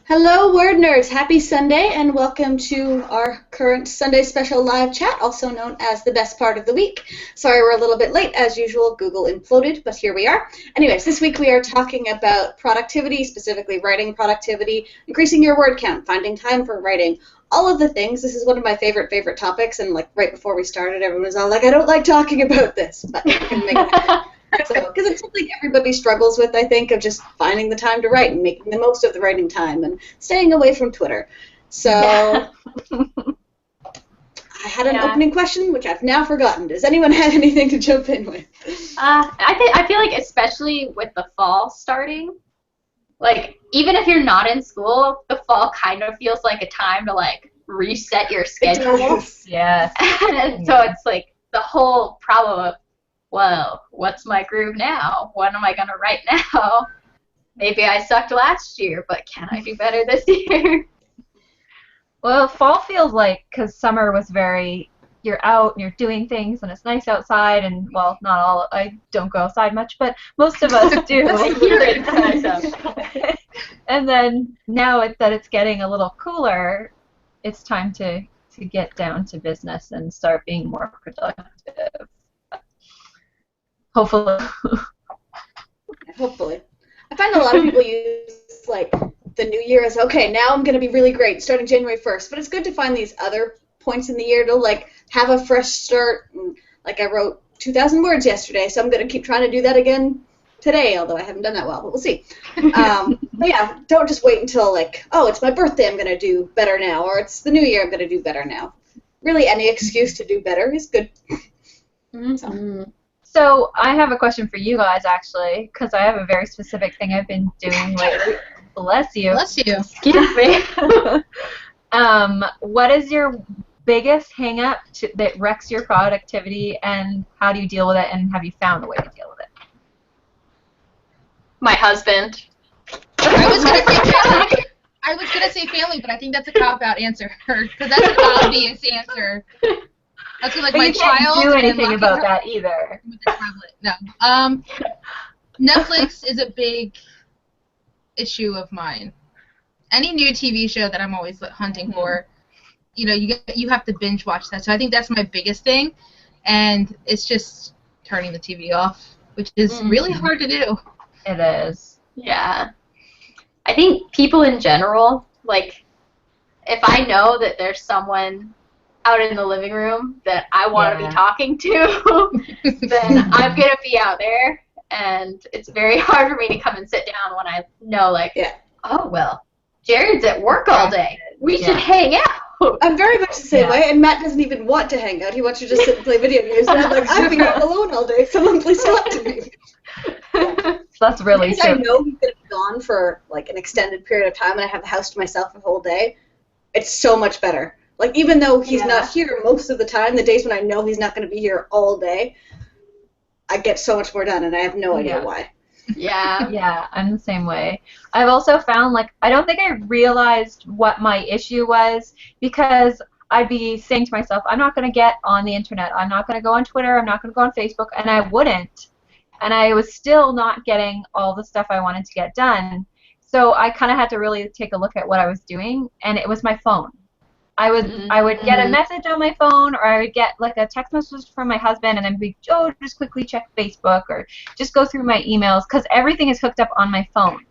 Hello, WordNerds. Happy Sunday, and welcome to our current Sunday special live chat, also known as the best part of the week. Sorry we're a little bit late. As usual, Google imploded, but here we are. Anyways, this week we are talking about productivity, specifically writing productivity, increasing your word count, finding time for writing, all of the things. This is one of my favorite topics, and like right before we started, everyone was all like, I don't like talking about this, but we're going to make it happen. Because it's something everybody struggles with, I think, of just finding the time to write and making the most of the writing time and staying away from Twitter. So I had an opening question, which I've now forgotten. Does anyone have anything to jump in with? I feel like especially with the fall starting, like even if you're not in school, the fall kind of feels like a time to like reset your schedule. Yeah. And so it's like the whole problem of, well, what's my groove now? What am I going to write now? Maybe I sucked last year, but can I do better this year? Well, fall feels like, because summer was very, you're out and you're doing things and it's nice outside, and, well, not all, I don't go outside much, but most of us do. Here it's nice outside. And then now that it's getting a little cooler, it's time to get down to business and start being more productive. Hopefully. Hopefully. I find a lot of people use, like, the new year as, okay, now I'm going to be really great, starting January 1st. But it's good to find these other points in the year to, like, have a fresh start. And, like, I wrote 2,000 words yesterday, so I'm going to keep trying to do that again today, although I haven't done that well, but we'll see. But, yeah, don't just wait until, like, oh, it's my birthday, I'm going to do better now, or it's the new year, I'm going to do better now. Really, any excuse to do better is good. So I have a question for you guys, actually, because I have a very specific thing I've been doing lately. Bless you. Bless you. Excuse me. What is your biggest hang-up that wrecks your productivity, and how do you deal with it, and have you found a way to deal with it? My husband. I was gonna say family, but I think that's a cop-out answer, because that's an obvious answer. That's like but my you can't child. do anything about that either. With their tablet. No. Netflix is a big issue of mine. Any new TV show that I'm always hunting for, you have to binge watch that. So I think that's my biggest thing, and it's just turning the TV off, which is really hard to do. It is. Yeah. I think people in general, like, if I know that there's someone out in the living room that I want to be talking to, then I'm going to be out there, and it's very hard for me to come and sit down when I know, like, oh, well, Jared's at work all day. We should hang out. I'm very much the same way, and Matt doesn't even want to hang out. He wants to just sit and play video games, and I'm like, I've been alone all day. Someone please talk to me. That's really because true. I know he's going to be gone for, like, an extended period of time, and I have the house to myself the whole day. It's so much better. Like, even though he's not here most of the time, the days when I know he's not going to be here all day, I get so much more done, and I have no idea why. Yeah. Yeah, I'm the same way. I've also found, like, I don't think I realized what my issue was, because I'd be saying to myself, I'm not going to get on the internet, I'm not going to go on Twitter, I'm not going to go on Facebook, and I wouldn't. And I was still not getting all the stuff I wanted to get done. So I kind of had to really take a look at what I was doing, and it was my phone. I would get a message on my phone, or I would get like a text message from my husband, and then be, oh, just quickly check Facebook, or just go through my emails, because everything is hooked up on my phone.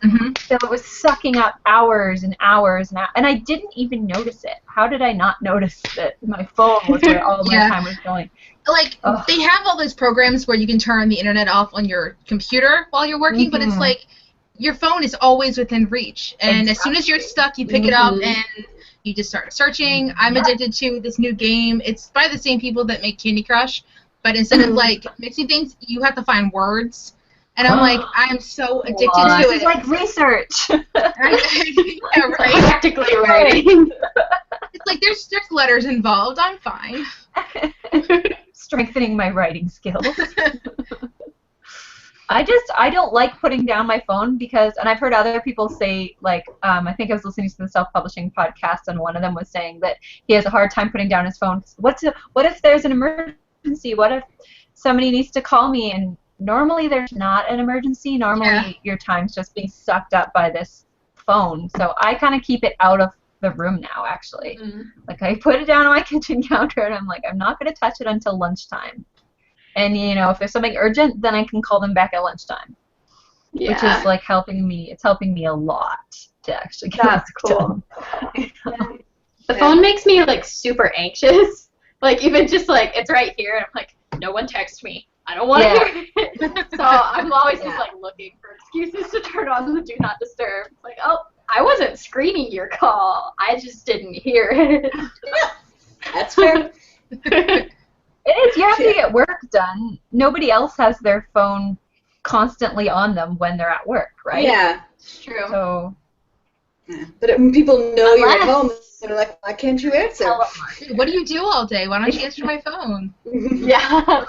So it was sucking up hours and hours, and I didn't even notice it. How did I not notice that my phone was where all my time was going? Like, they have all those programs where you can turn the internet off on your computer while you're working, but it's like your phone is always within reach, and as soon as you're stuck, you pick it up and you just start searching. I'm addicted to this new game. It's by the same people that make Candy Crush, but instead of like mixing things, you have to find words. And I'm like, I'm so addicted to it. It's like research. Yeah, right. Practically writing. It's like there's letters involved. I'm fine. Strengthening my writing skills. I don't like putting down my phone because, and I've heard other people say, like, I think I was listening to the self-publishing podcast, and one of them was saying that he has a hard time putting down his phone. What if there's an emergency? What if somebody needs to call me? And normally there's not an emergency. Normally your time's just being sucked up by this phone. So I kind of keep it out of the room now, actually. Mm-hmm. Like, I put it down on my kitchen counter, and I'm like, I'm not going to touch it until lunchtime. And, you know, if there's something urgent, then I can call them back at lunchtime. Yeah. Which is, like, helping me. It's helping me a lot to actually get That's work cool. done. The phone makes me, like, super anxious. Like, even just, like, it's right here, and I'm like, no one text me. I don't want to hear it. So I'm always just, like, looking for excuses to turn on the Do Not Disturb. It's like, oh, I wasn't screening your call. I just didn't hear it. That's fair. It is. You have to get work done. Nobody else has their phone constantly on them when they're at work, right? Yeah. It's true. So. Yeah. But when people know you're at home, they're like, why can't you answer? What do you do all day? Why don't you answer my phone? Yeah.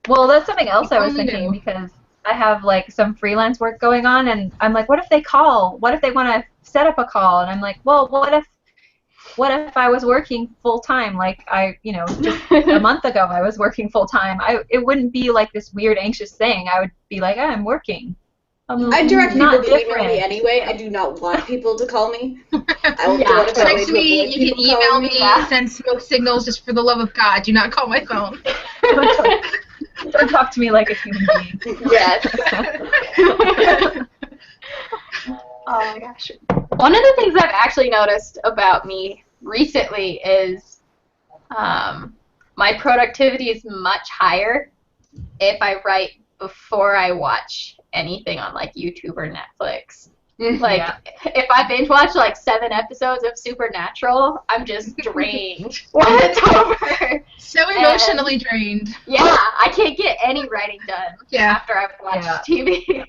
Well, that's something else I was thinking because I have like some freelance work going on, and I'm like, what if they call? What if they want to set up a call? And I'm like, well, what if I was working full time? Like just a month ago I was working full time. It wouldn't be like this weird anxious thing. I would be like, I'm working. I direct people to different. email me anyway. I do not want people to call me. I will Yeah. Text me, you can email me, send smoke signals, just for the love of God, do not call my phone. Don't talk to me like a human being. Yes. Oh my gosh. One of the things I've actually noticed about me recently is my productivity is much higher if I write before I watch anything on like YouTube or Netflix. Like if I binge watch like 7 episodes of Supernatural, I'm just drained when it's over. So emotionally drained. Yeah, I can't get any writing done after I've watched TV.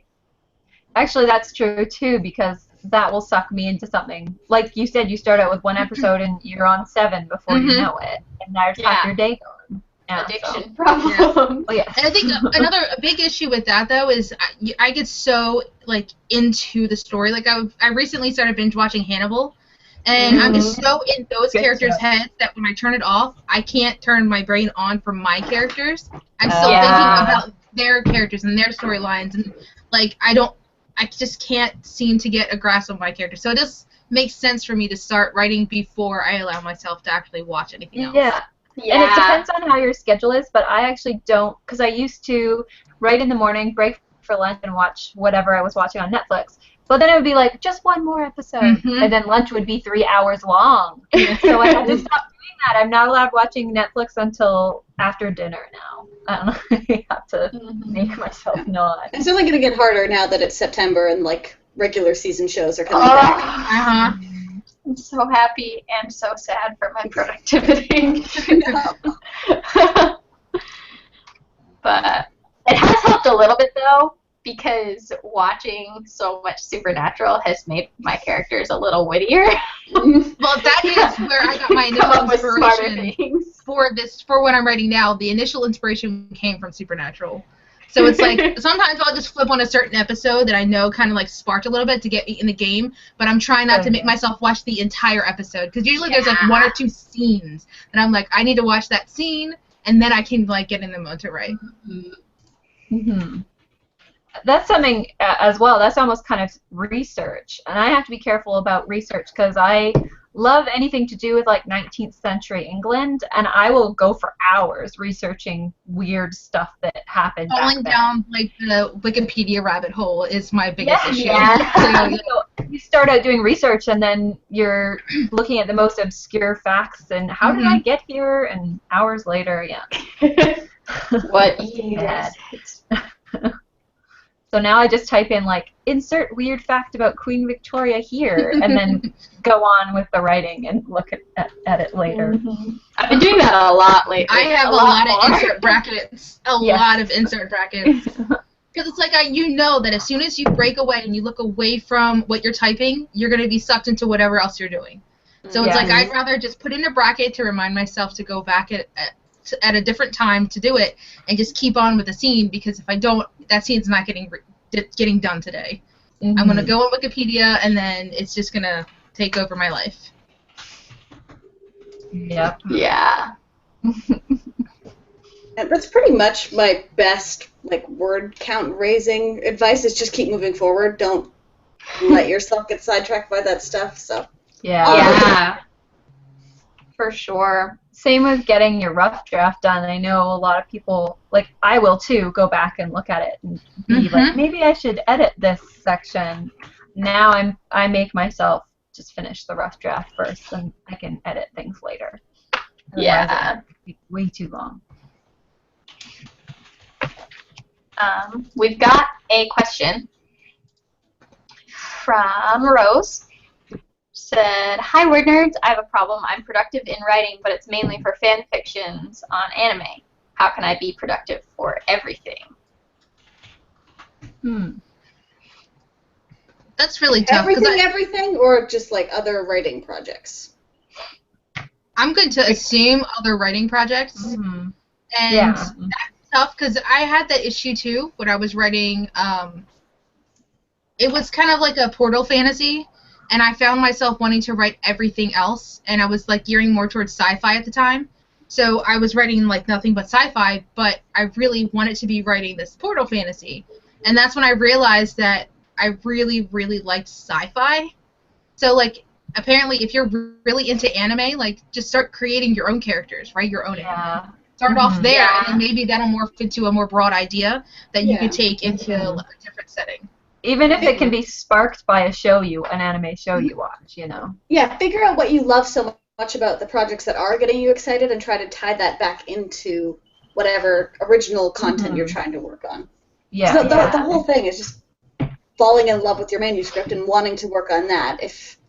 Actually, that's true too, because that will suck me into something. Like you said, you start out with 1 episode and you're on 7 before you know it, and there's half your day gone. Addiction problem. Yeah. And I think a big issue with that though is I get so like into the story. Like I recently started binge watching Hannibal, and I'm just so in those characters' heads that when I turn it off, I can't turn my brain on for my characters. I'm still thinking about their characters and their storylines, and like I just can't seem to get a grasp of my character. So it just makes sense for me to start writing before I allow myself to actually watch anything else. Yeah. And it depends on how your schedule is, but I actually don't, because I used to write in the morning, break for lunch, and watch whatever I was watching on Netflix. But then it would be like, just 1 more episode, and then lunch would be 3 hours long. So I had to stop doing that. I'm not allowed watching Netflix until after dinner now. I don't know. I have to make myself not. It's only going to get harder now that it's September and like regular season shows are coming back. I'm so happy and so sad for my productivity. But it has helped a little bit, though, because watching so much Supernatural has made my characters a little wittier. Well, that is where I got my initial inspiration for what I'm writing now. The initial inspiration came from Supernatural. So it's like sometimes I'll just flip on a certain episode that I know kind of like sparked a little bit to get me in the game, but I'm trying not to make myself watch the entire episode because usually there's like 1 or 2 scenes and I'm like, I need to watch that scene and then I can like get in the mode to write. That's something as well. That's almost kind of research, and I have to be careful about research because I love anything to do with like 19th century England, and I will go for hours researching weird stuff that happened. Falling down like the Wikipedia rabbit hole is my biggest issue. So you start out doing research, and then you're looking at the most obscure facts, and how did I get here? And hours later, What year? So now I just type in like insert weird fact about Queen Victoria here, and then go on with the writing and look at it later. I've been doing that a lot lately. I have a lot of insert brackets. A lot of insert brackets. Because it's like you know that as soon as you break away and you look away from what you're typing, you're going to be sucked into whatever else you're doing. So it's like I'd rather just put in a bracket to remind myself to go back at a different time to do it and just keep on with the scene, because if I don't, that scene's not getting done today. I'm going to go on Wikipedia and then it's just going to take over my life. Yep. Yeah. And that's pretty much my best like word count raising advice is just keep moving forward. Don't let yourself get sidetracked by that stuff. So Yeah. For sure. Same with getting your rough draft done. I know a lot of people, like I will too, go back and look at it and be like, maybe I should edit this section. Now I make myself just finish the rough draft first, and I can edit things later. Yeah. It'd be way too long. We've got a question from Rose. Said, "Hi, WordNerds. I have a problem. I'm productive in writing, but it's mainly for fan fictions on anime. How can I be productive for everything?" That's really tough. Everything, or just like other writing projects? I'm going to assume other writing projects. And that's tough because I had that issue too when I was writing. It was kind of like a portal fantasy. And I found myself wanting to write everything else, and I was like gearing more towards sci-fi at the time. So I was writing like nothing but sci-fi, but I really wanted to be writing this portal fantasy. And that's when I realized that I really, really liked sci-fi. So like apparently if you're really into anime, like just start creating your own characters, write your own anime. Start off there, and then maybe that'll morph into a more broad idea that you could take into a different setting. Even if it can be sparked by an anime show you watch, you know. Yeah, figure out what you love so much about the projects that are getting you excited and try to tie that back into whatever original content you're trying to work on. Yeah. So the whole thing is just falling in love with your manuscript and wanting to work on that. If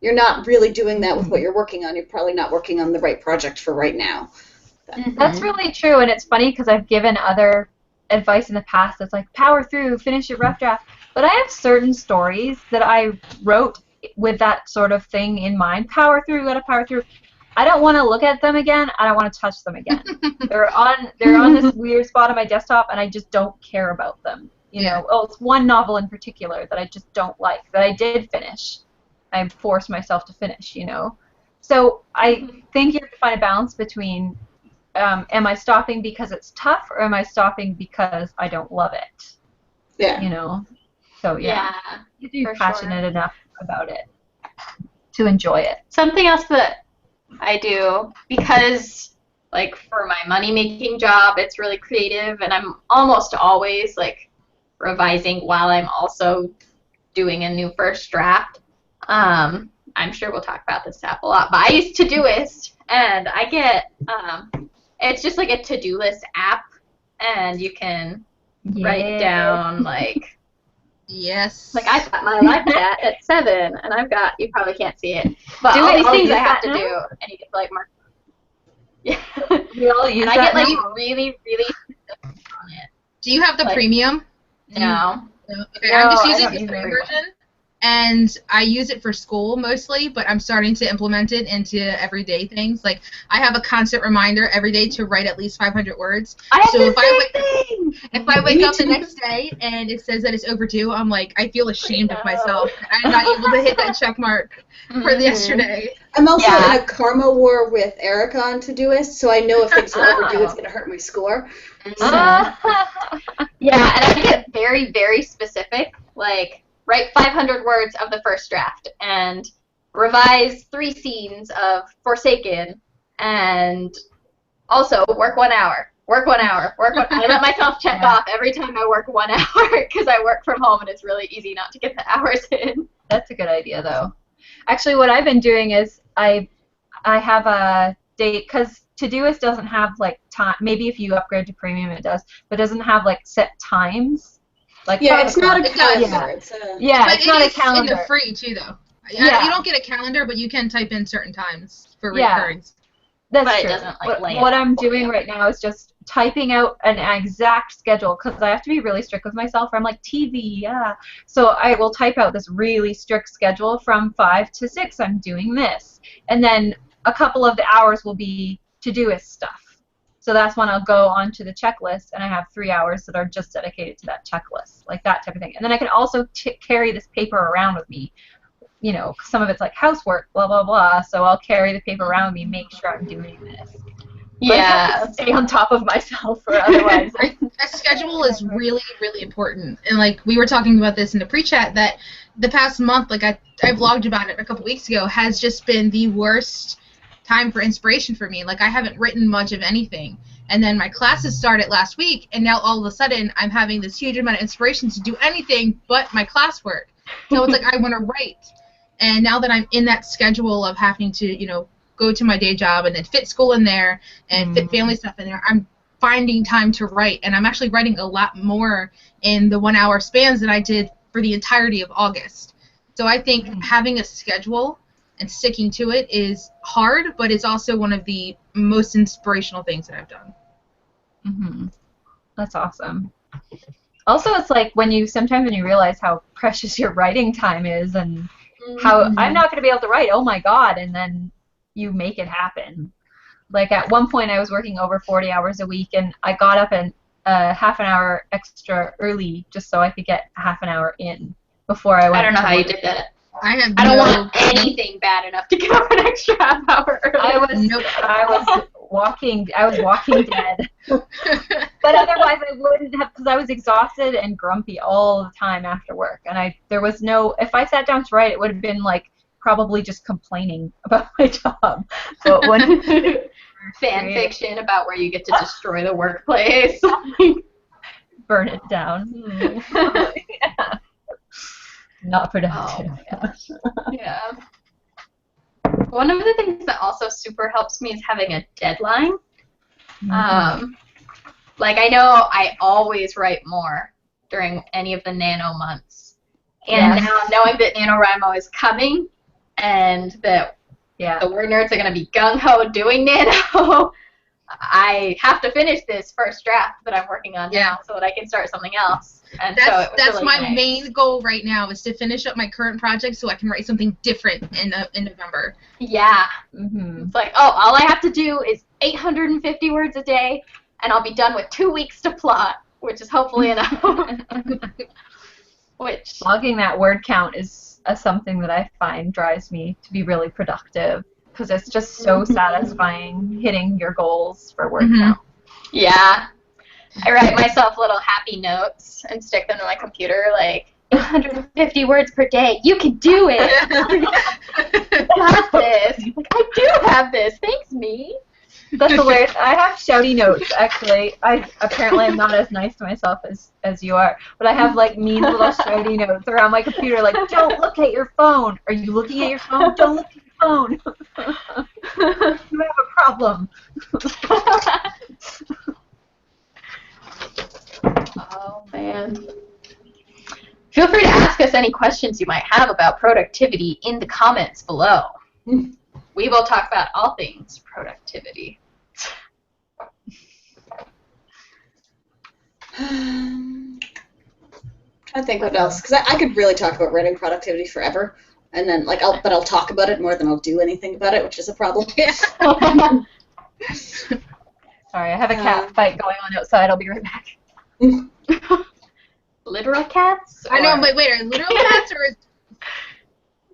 you're not really doing that with what you're working on, you're probably not working on the right project for right now. That's really true, and it's funny because I've given other advice in the past that's like, power through, finish your rough draft. But I have certain stories that I wrote with that sort of thing in mind. Power through, gotta power through. I don't want to look at them again. I don't want to touch them again. They're on this weird spot on my desktop, and I just don't care about them. You know, it's one novel in particular that I just don't like, that I did finish. I forced myself to finish, you know. So I think you have to find a balance between am I stopping because it's tough, or am I stopping because I don't love it? Yeah. You know? So, you be passionate enough about it to enjoy it. Something else that I do, because, like, for my money-making job, it's really creative, and I'm almost always, like, revising while I'm also doing a new first draft. I'm sure we'll talk about this app a lot, but I use Todoist, and I get, it's just like a to-do list app, and you can write down, like, like I've got my live chat at 7, and I've got, you probably can't see it, but all these things I have to do, and you get to, like, mark. Yeah. We all use and I get, like, really, really specific on it. Do you have the premium? No. Okay, I'm just using the free version, and I use it for school mostly, but I'm starting to implement it into everyday things. Like, I have a constant reminder every day to write at least 500 words. If I wake up the next day and it says that it's overdue, I'm like, I feel ashamed of myself. I'm not able to hit that check mark for yesterday. I'm also in a karma war with Erica on Todoist, so I know if things are overdue, it's going to hurt my score. So. Yeah, and I get very, very specific, like, write 500 words of the first draft, and revise 3 scenes of Forsaken, and also work 1 hour. I let myself check off every time I work 1 hour, because I work from home, and it's really easy not to get the hours in. That's a good idea, though. Actually, what I've been doing is I have a date, because Todoist doesn't have, like, time. Maybe if you upgrade to premium, it does, but it doesn't have, like, set times. Like, it's not a calendar. It's not a calendar. In the free too, though. You don't get a calendar, but you can type in certain times for recurrings. That's true. It doesn't, like, what I'm doing right now is just typing out an exact schedule, because I have to be really strict with myself. I'm like, TV, So I will type out this really strict schedule from 5 to 6. I'm doing this, and then a couple of the hours will be Todoist stuff. So that's when I'll go onto the checklist, and I have 3 hours that are just dedicated to that checklist, like that type of thing. And then I can also carry this paper around with me. You know, some of it's like housework, blah, blah, blah. So I'll carry the paper around with me, make sure I'm doing this. But I have to stay on top of myself, or otherwise. A schedule is really, really important. And like we were talking about this in the pre-chat, that the past month, like I vlogged about it a couple weeks ago, has just been the worst time for inspiration for me. Like I haven't written much of anything. And then my classes started last week, and now all of a sudden I'm having this huge amount of inspiration to do anything but my classwork. So it's like I want to write. And now that I'm in that schedule of having to, you know, go to my day job and then fit school in there and fit family stuff in there, I'm finding time to write. And I'm actually writing a lot more in the 1 hour spans than I did for the entirety of August. So I think having a schedule and sticking to it is hard, but it's also one of the most inspirational things that I've done. Mm-hmm. That's awesome. Also, it's like sometimes when you realize how precious your writing time is, and how I'm not going to be able to write, oh my god, and then you make it happen. Like at one point I was working over 40 hours a week, and I got up and half an hour extra early just so I could get half an hour in before I went. I don't know how you did that. I don't want anything bad enough to get up an extra half hour early. I was walking dead. But otherwise I wouldn't have, because I was exhausted and grumpy all the time after work, and there was no, if I sat down to write, it would have been like probably just complaining about my job. But when fan fiction about where you get to destroy the workplace. Burn it down. Yeah. Not productive. Oh, yeah. One of the things that also super helps me is having a deadline. Like I know I always write more during any of the Nano months. And now knowing that NaNoWriMo is coming and that the WordNerds are going to be gung-ho doing Nano, I have to finish this first draft that I'm working on now so that I can start something else. And that's really my nice. main goal right now, is to finish up my current project so I can write something different in November. Yeah. It's like, all I have to do is 850 words a day, and I'll be done with 2 weeks to plot, which is hopefully enough. Logging that word count is something that I find drives me to be really productive, because it's just so satisfying hitting your goals for word count. Yeah. I write myself little happy notes and stick them to my computer, like, 850 words per day. You can do it. I got this. Like, I do have this. Thanks, me. That's hilarious. I have shouty notes, actually. Apparently I'm not as nice to myself as you are, but I have like mean little shouty notes around my computer, like, don't look at your phone. Are you looking at your phone? Don't look at your phone. You have a problem. Oh, man. Feel free to ask us any questions you might have about productivity in the comments below. We will talk about all things productivity. Trying to think what else, because I could really talk about writing productivity forever, and then I'll talk about it more than I'll do anything about it, which is a problem. Sorry, I have a cat fight going on outside. I'll be right back. Literal cats? I know, but wait, are literal cats or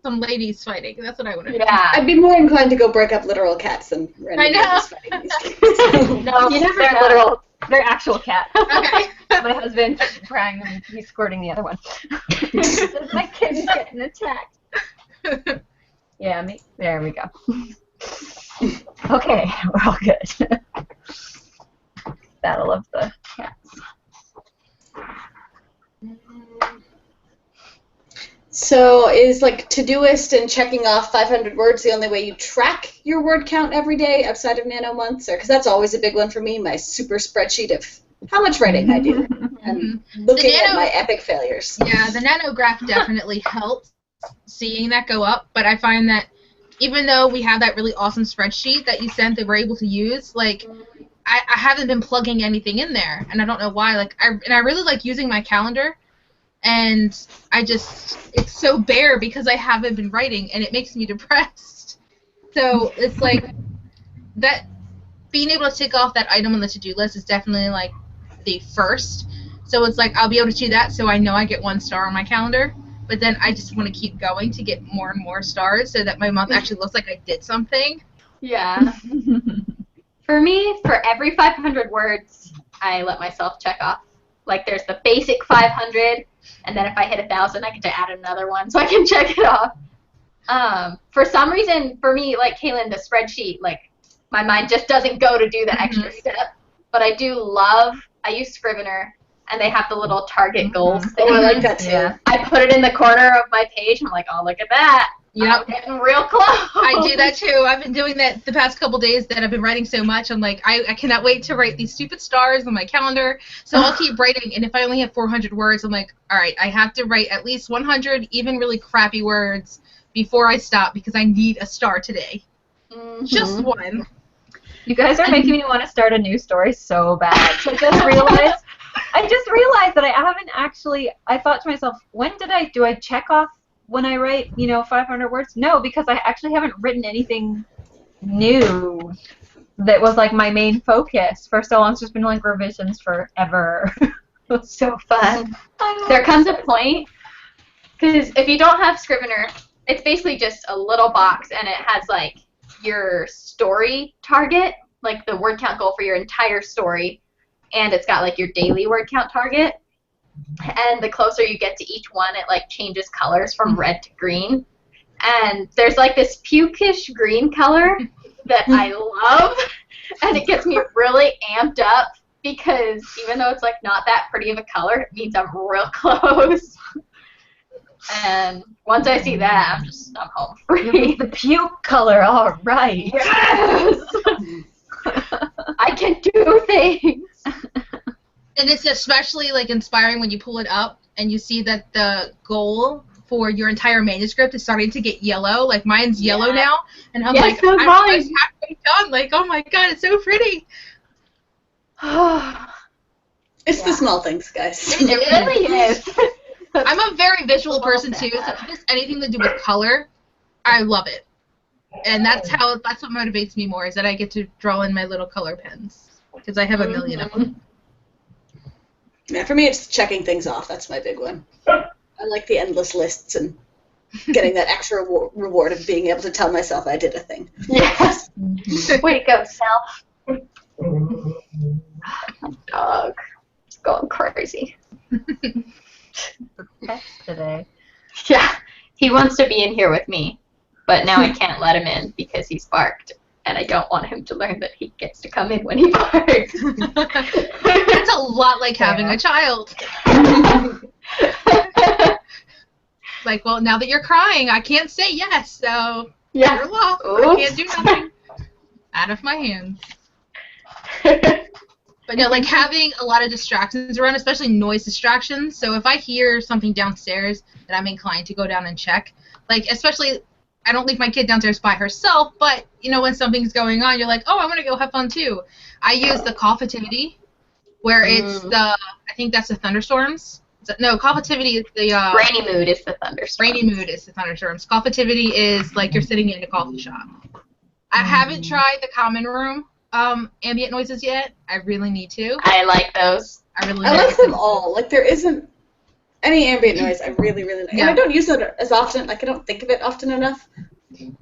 some ladies fighting? That's what I want to know. Yeah. I'd be more inclined to go break up literal cats than random ladies fighting these kids. No, they're literal. They're actual cats. Okay. My husband crying and he's squirting the other one. My kid's getting attacked. Yeah, there we go. Okay, we're all good. Battle of the cats. So is like Todoist and checking off 500 words the only way you track your word count every day outside of Nano months? Or because that's always a big one for me, my super spreadsheet of how much writing I do and looking at my epic failures. Yeah, the nanograph definitely helps seeing that go up, but I find that even though we have that really awesome spreadsheet that you sent that we're able to use, like I haven't been plugging anything in there, and I don't know why. Like I really like using my calendar. And it's so bare because I haven't been writing, and it makes me depressed. So it's like that, being able to tick off that item on the to-do list is definitely like the first. So it's like I'll be able to do that, so I know I get 1 star on my calendar. But then I just want to keep going to get more and more stars, so that my month actually looks like I did something. Yeah. For me, for every 500 words, I let myself check off. Like, there's the basic 500, and then if I hit 1,000, I get to add another one, so I can check it off. For some reason, for me, like Kaylin, the spreadsheet, like, my mind just doesn't go to do the extra step. But I use Scrivener, and they have the little target goals thing. Oh, I like that too. Yeah. I put it in the corner of my page, and I'm like, oh, look at that. Yep. I'm getting real close. I do that too. I've been doing that the past couple days that I've been writing so much. I'm like, I cannot wait to write these stupid stars on my calendar. So I'll keep writing, and if I only have 400 words, I'm like, all right, I have to write at least 100 even really crappy words before I stop because I need a star today. Just one. You guys are making me want to start a news story so bad. I just realized that I haven't actually. I thought to myself, do I check off when I write, 500 words? No, because I actually haven't written anything new that was like my main focus for so long. It's just been like revisions forever. So fun. There comes a point, because if you don't have Scrivener, it's basically just a little box, and it has like your story target, like the word count goal for your entire story, and it's got like your daily word count target. And the closer you get to each one, it like changes colors from red to green. And there's like this pukish green color that I love, and it gets me really amped up because even though it's like not that pretty of a color, it means I'm real close. And once I see that, I'm home free. The puke color, all right. Yes! I can do things. And it's especially like inspiring when you pull it up and you see that the goal for your entire manuscript is starting to get yellow. Like mine's yellow now, and I'm like, I'm almost halfway done. Like, oh my god, it's so pretty. It's the small things, guys. It really is. I'm a very visual person too, so if it's anything to do with color, I love it. And that's what motivates me more, is that I get to draw in my little color pens, because I have a million of them. Yeah, for me, it's checking things off. That's my big one. I like the endless lists and getting that extra reward of being able to tell myself I did a thing. Yes. Way to go, self. My dog is going crazy. Today. Yeah, he wants to be in here with me, but now I can't let him in because he's barked, and I don't want him to learn that he gets to come in when he barks. It's a lot like having a child. Like, well, now that you're crying, I can't say yes, so Yeah. you're lost. I can't do nothing. Out of my hands. But no, like having a lot of distractions around, especially noise distractions. So if I hear something downstairs that I'm inclined to go down and check, like especially, I don't leave my kid downstairs by herself, but when something's going on, you're like, oh, I want to go have fun too. I use the Coffitivity, where it's I think that's the thunderstorms. No, Coffitivity is the Rainy mood is the thunderstorm. Rainy mood is the thunderstorms. Coffitivity is like you're sitting in a coffee shop. I haven't tried the common room ambient noises yet. I really need to. I like those. I like them all. Like, there isn't any ambient noise I really, really like. And I don't use it as often. Like, I don't think of it often enough.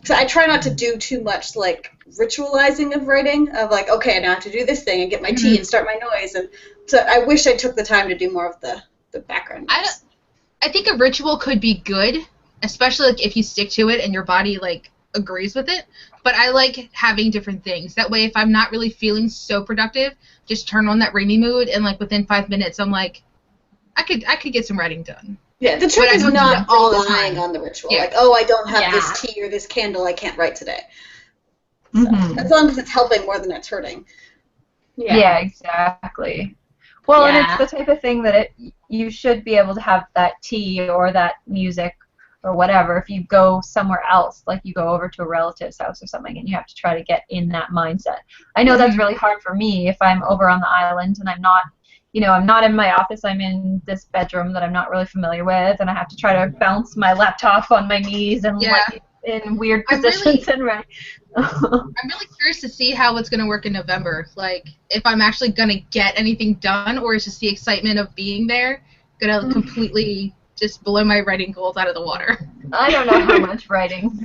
So I try not to do too much, like, ritualizing of writing, of like, okay, now I have to do this thing and get my tea and start my noise. And so I wish I took the time to do more of the background noise. I think a ritual could be good, especially like if you stick to it and your body like agrees with it. But I like having different things. That way, if I'm not really feeling so productive, just turn on that rainy mood, and like within 5 minutes, I'm like, I could get some writing done. Yeah, the trick is not relying on the ritual. Yeah. Like, oh, I don't have this tea or this candle, I can't write today. So, as long as it's helping more than it's hurting. Yeah, exactly. Well, and it's the type of thing that you should be able to have that tea or that music or whatever if you go somewhere else, like you go over to a relative's house or something, and you have to try to get in that mindset. I know that's really hard for me if I'm over on the island and I'm not, I'm not in my office, I'm in this bedroom that I'm not really familiar with, and I have to try to bounce my laptop on my knees and like in weird positions and right. I'm really curious to see how it's going to work in November. Like, if I'm actually going to get anything done, or is just the excitement of being there going to completely just blow my writing goals out of the water? I don't know how much writing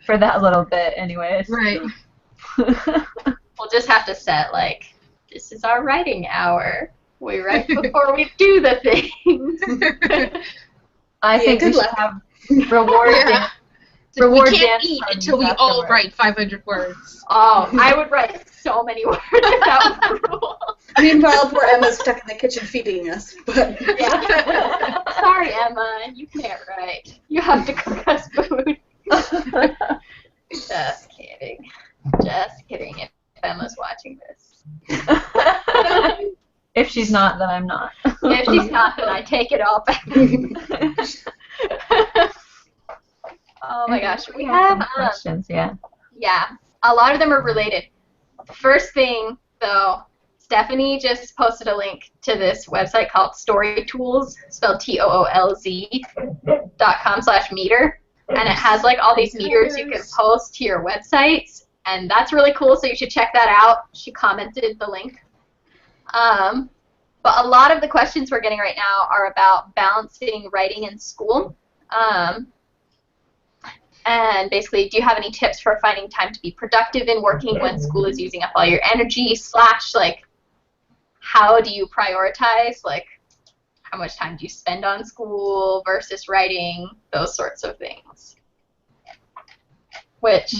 for that little bit, anyways. Right. We'll just have to set, like, this is our writing hour. We write before we do the things. I think we should have reward Yeah. reward we can't dance eat parties until we all afterwards. write 500 words. Oh, I would write so many words if that was the rule. Meanwhile, poor Emma's stuck in the kitchen feeding us. But Yeah. Sorry, Emma, you can't write. You have to cook us food. Just kidding. Just kidding. If Emma's watching this. If she's not, then I'm not. If she's not, then I take it all back. Oh my gosh, we have some questions. Yeah. Yeah, a lot of them are related. First thing, though, Stephanie just posted a link to this website called StoryTools, spelled TOOLZ.com/meter, and it has like all these meters you can post to your websites, and that's really cool. So you should check that out. She commented the link. But a lot of the questions we're getting right now are about balancing writing and school. And basically, do you have any tips for finding time to be productive in working when school is using up all your energy, / like, how do you prioritize, like, how much time do you spend on school versus writing, those sorts of things. Which,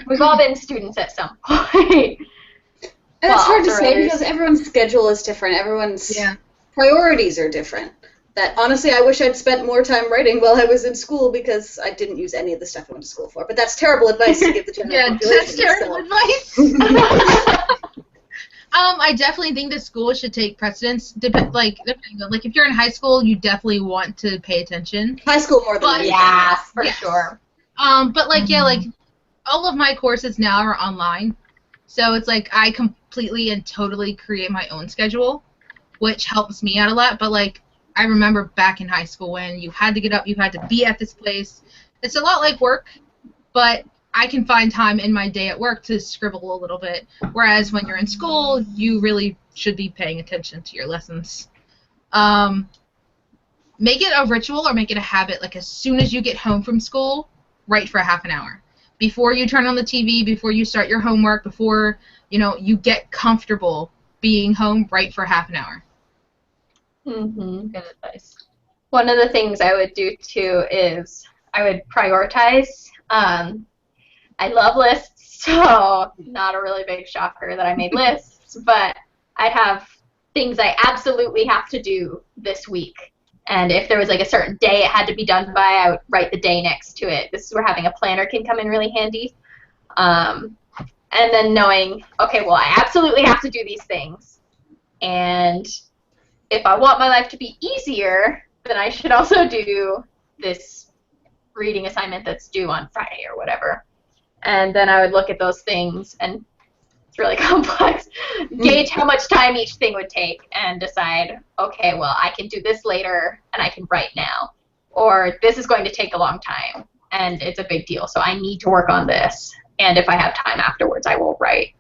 we've all been students at some point. And it's hard to say because everyone's schedule is different. Everyone's priorities are different. That honestly, I wish I'd spent more time writing while I was in school because I didn't use any of the stuff I went to school for. But that's terrible advice to give the general population. That's terrible advice. I definitely think that school should take precedence. Like if you're in high school, you definitely want to pay attention. High school more than anything. Yeah, for sure. But like all of my courses now are online, so it's like I completely and totally create my own schedule, which helps me out a lot. But like I remember back in high school when you had to get up, you had to be at this place. It's a lot like work, but I can find time in my day at work to scribble a little bit. Whereas when you're in school, you really should be paying attention to your lessons. Make it a ritual or make it a habit. Like as soon as you get home from school, write for half an hour. Before you turn on the TV, before you start your homework, before you get comfortable being home, write for half an hour. Good advice. One of the things I would do too is I would prioritize. I love lists, so not a really big shocker that I made lists, but I'd have things I absolutely have to do this week. And if there was like a certain day it had to be done by, I would write the day next to it. This is where having a planner can come in really handy. And then knowing, okay, well, I absolutely have to do these things. And if I want my life to be easier, then I should also do this reading assignment that's due on Friday or whatever. And then I would look at those things, and it's really complex, gauge how much time each thing would take and decide, okay, well, I can do this later and I can write now. Or this is going to take a long time and it's a big deal, so I need to work on this. And if I have time afterwards, I will write.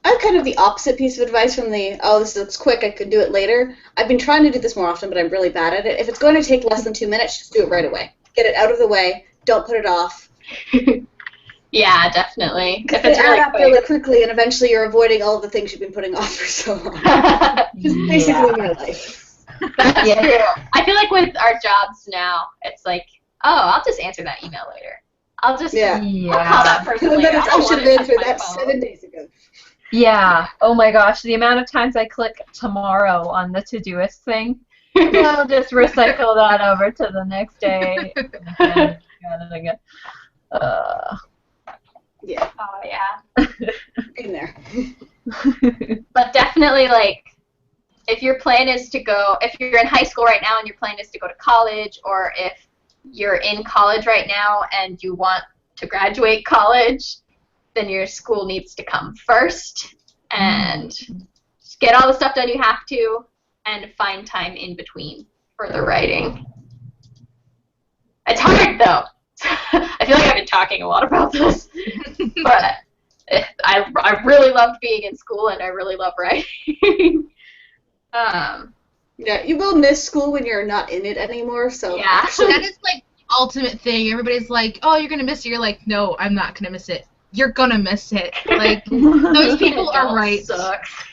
I have kind of the opposite piece of advice from the, oh, this looks quick, I could do it later. I've been trying to do this more often, but I'm really bad at it. If it's going to take less than 2 minutes, just do it right away. Get it out of the way. Don't put it off. Yeah, really Because they add up really quickly, and eventually you're avoiding all the things you've been putting off for so long. Just basically my life. That's true. I feel like with our jobs now, it's like, oh, I'll just answer that email later. I'll just I'll call that person later. I should have answered that 7 days ago. Yeah. Oh my gosh, the amount of times I click tomorrow on the to-doist thing, I'll just recycle that over to the next day. Again. Yeah. Oh, yeah. In there. But definitely, like, if your plan is to go, if you're in high school right now and your plan is to go to college, or if you're in college right now and you want to graduate college, then your school needs to come first, and just get all the stuff done you have to, and find time in between for the writing. It's hard, though. I feel like I've been talking a lot about this, but I really loved being in school, and I really love writing. Yeah, you will miss school when you're not in it anymore, so... Yeah. That is, like, ultimate thing. Everybody's like, "Oh, you're gonna miss it." You're like, "No, I'm not gonna miss it. You're gonna miss it." Like those people are right. Sucks.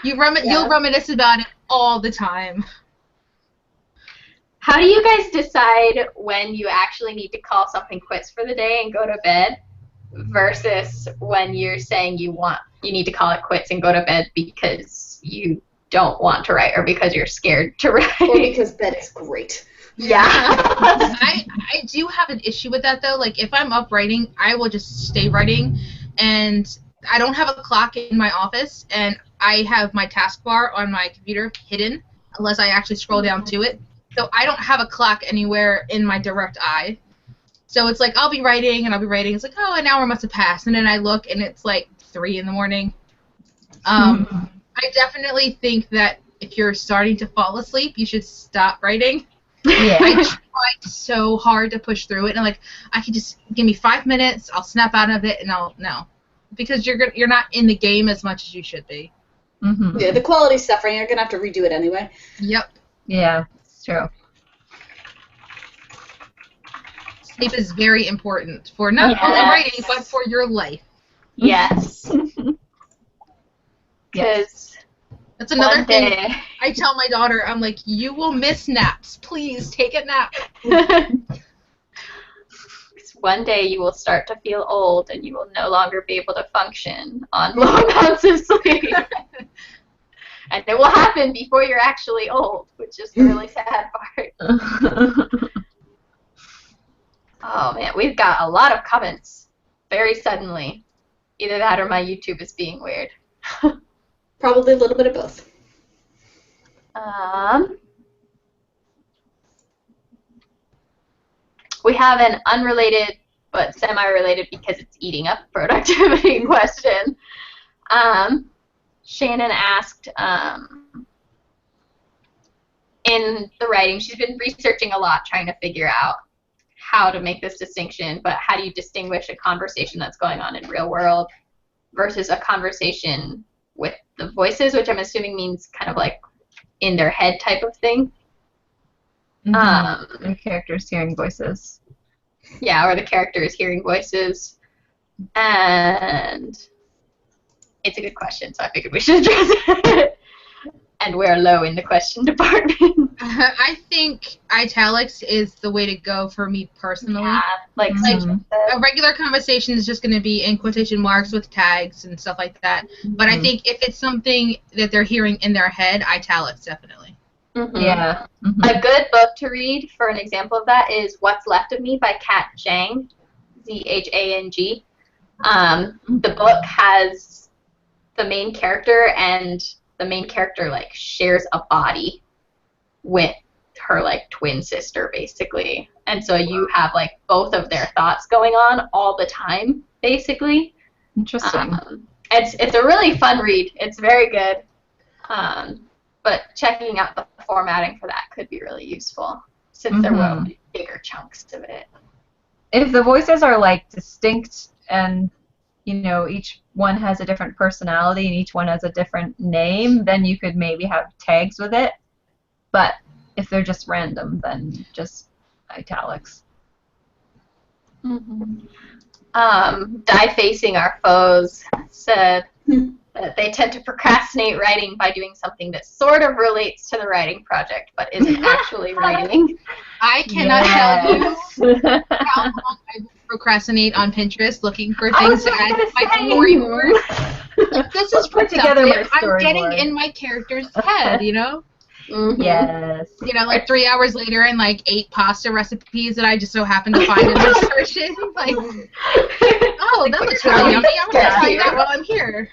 You'll reminisce about it all the time. How do you guys decide when you actually need to call something quits for the day and go to bed versus when you're saying you need to call it quits and go to bed because you don't want to write or because you're scared to write? Or because bed is great. Yeah. I do have an issue with that though. Like if I'm up writing, I will just stay writing, and I don't have a clock in my office, and I have my taskbar on my computer hidden unless I actually scroll down to it. So I don't have a clock anywhere in my direct eye. So it's like I'll be writing and I'll be writing. It's like, oh, an hour must have passed, and then I look and it's like 3 in the morning. I definitely think that if you're starting to fall asleep, you should stop writing. Yeah. I tried so hard to push through it, and like I could just give me 5 minutes, I'll snap out of it, and no, because you're not in the game as much as you should be. Mm-hmm. Yeah, the quality's suffering. You're gonna have to redo it anyway. Yep. Yeah, it's true. Sleep is very important for not only writing but for your life. Yes. Because that's another thing. day. I tell my daughter, I'm like, you will miss naps. Please take a nap. One day you will start to feel old and you will no longer be able to function on low amounts of sleep. And it will happen before you're actually old, which is the really sad part. Oh man, we've got a lot of comments very suddenly. Either that or my YouTube is being weird. Probably a little bit of both. We have an unrelated but semi-related because it's eating up productivity question. Shannon asked, in the writing, she's been researching a lot trying to figure out how to make this distinction, but how do you distinguish a conversation that's going on in real world versus a conversation with the voices, which I'm assuming means kind of like in their head type of thing. The characters hearing voices. Yeah, or the character is hearing voices. And it's a good question, so I figured we should address it. And we're low in the question department. I think italics is the way to go for me personally. Yeah, like a regular conversation is just going to be in quotation marks with tags and stuff like that. But I think if it's something that they're hearing in their head, italics definitely. Yeah. A good book to read for an example of that is What's Left of Me by Kat Zhang, Z-H-A-N-G. The book has the main character, and the main character like shares a body with her like twin sister basically, and so you have like both of their thoughts going on all the time basically. Interesting. It's a really fun read. It's very good. But checking out the formatting for that could be really useful since there will be bigger chunks of it. If the voices are like distinct and each one has a different personality and each one has a different name, then you could maybe have tags with it. But if they're just random, then just italics. Die Facing Our Foes said that they tend to procrastinate writing by doing something that sort of relates to the writing project but isn't actually writing. I cannot tell you how long I procrastinate on Pinterest looking for things to add to my storyboard. Like, this is put together my I'm getting in my character's head, Yes. Like 3 hours later and like 8 pasta recipes that I just so happen to find in my search. Like, oh, that looks really yummy. I'm going to try that while I'm here.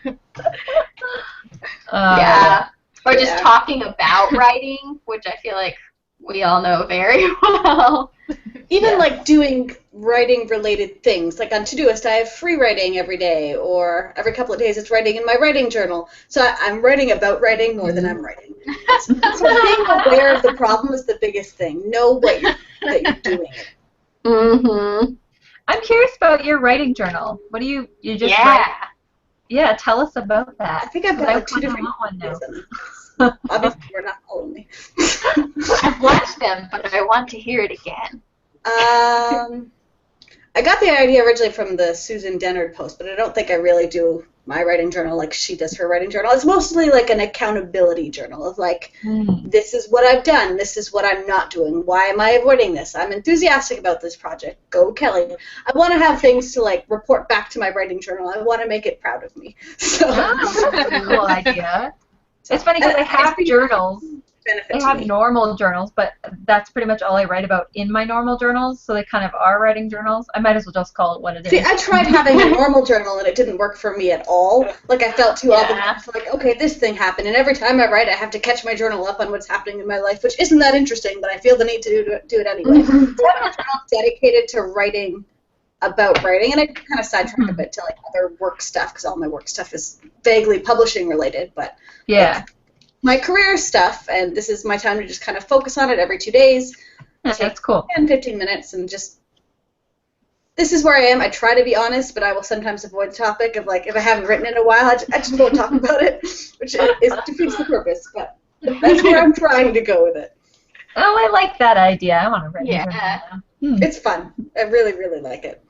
Yeah. Or just talking about writing, which I feel like we all know very well. Even like doing writing-related things, like on Todoist, I have free writing every day, or every couple of days it's writing in my writing journal. So I'm writing about writing more than I'm writing. So being aware of the problem is the biggest thing. Know that you're doing it. I'm curious about your writing journal. What do you just write? Yeah, tell us about I that. think I've got like 2 I different want one now. videos. Obviously, we're not following me. I've watched them, but I want to hear it again. I got the idea originally from the Susan Dennard post, but I don't think I really do my writing journal like she does her writing journal. It's mostly like an accountability journal of like, this is what I've done, this is what I'm not doing, why am I avoiding this? I'm enthusiastic about this project. Go Kelly. I want to have things to like report back to my writing journal. I want to make it proud of me. So That's a cool idea. It's funny because I have journals. I have normal journals, but that's pretty much all I write about in my normal journals, so they kind of are writing journals. I might as well just call it what it is. See, I tried having a normal journal, and it didn't work for me at all. Like, I felt too obligated. Like, okay, this thing happened, and every time I write, I have to catch my journal up on what's happening in my life, which isn't that interesting, but I feel the need to do it anyway. So I have a journal dedicated to writing about writing, and I kind of sidetrack a bit to, like, other work stuff, because all my work stuff is vaguely publishing related, but... Yeah. Like, my career stuff, and this is my time to just kind of focus on it every 2 days. That's cool. 10, 15 minutes, and just, this is where I am. I try to be honest, but I will sometimes avoid the topic of, like, if I haven't written in a while, I just won't talk about it, which defeats the purpose, but that's where I'm trying to go with it. Oh, I like that idea. I want to write journal now. It's fun. I really, really like it.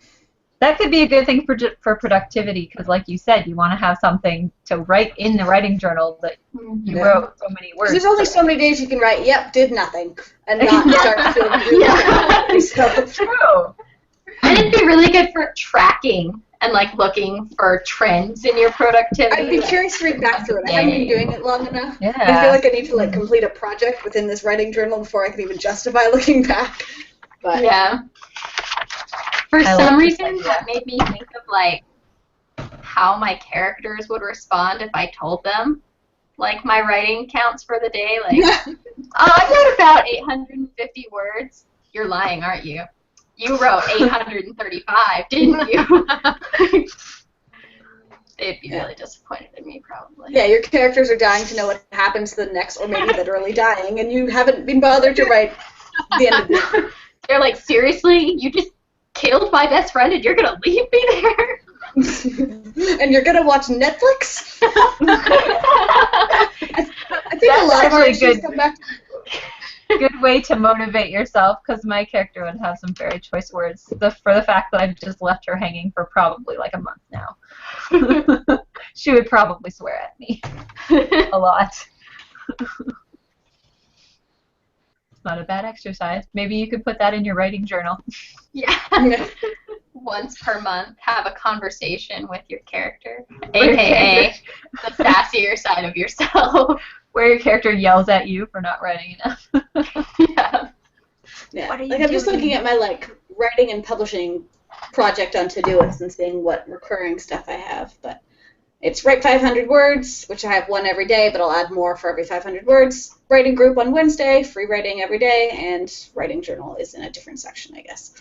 That could be a good thing for productivity, because like you said, you want to have something to write in the writing journal that you wrote so many words. There's only so many days you can write, yep, did nothing, and not start to feel really so. True. And it'd be really good for tracking and like looking for trends in your productivity. I'd be curious to read back through it. I haven't been doing it long enough. Yeah. I feel like I need to like complete a project within this writing journal before I can even justify looking back. But yeah. For some reason, that made me think of like how my characters would respond if I told them like my writing counts for the day. Like, oh, I wrote about 850 words. You're lying, aren't you? You wrote 835, didn't you? They'd be really disappointed in me, probably. Yeah, your characters are dying to know what happens to the next, or maybe literally dying, and you haven't been bothered to write the end of it. They're like, seriously? You just killed my best friend and you're gonna leave me there? And you're gonna watch Netflix? I think a lot of our issues come back to... Good way to motivate yourself, because my character would have some very choice words for the fact that I've just left her hanging for probably like a month now. She would probably swear at me a lot. Not a bad exercise. Maybe you could put that in your writing journal. Yeah. Once per month, have a conversation with your character, aka the sassier side of yourself, where your character yells at you for not writing enough. Yeah. What are you doing? I'm just looking at my like writing and publishing project on Todoist and seeing what recurring stuff I have, but it's write 500 words, which I have one every day, but I'll add more for every 500 words. Writing group on Wednesday, free writing every day, and writing journal is in a different section, I guess.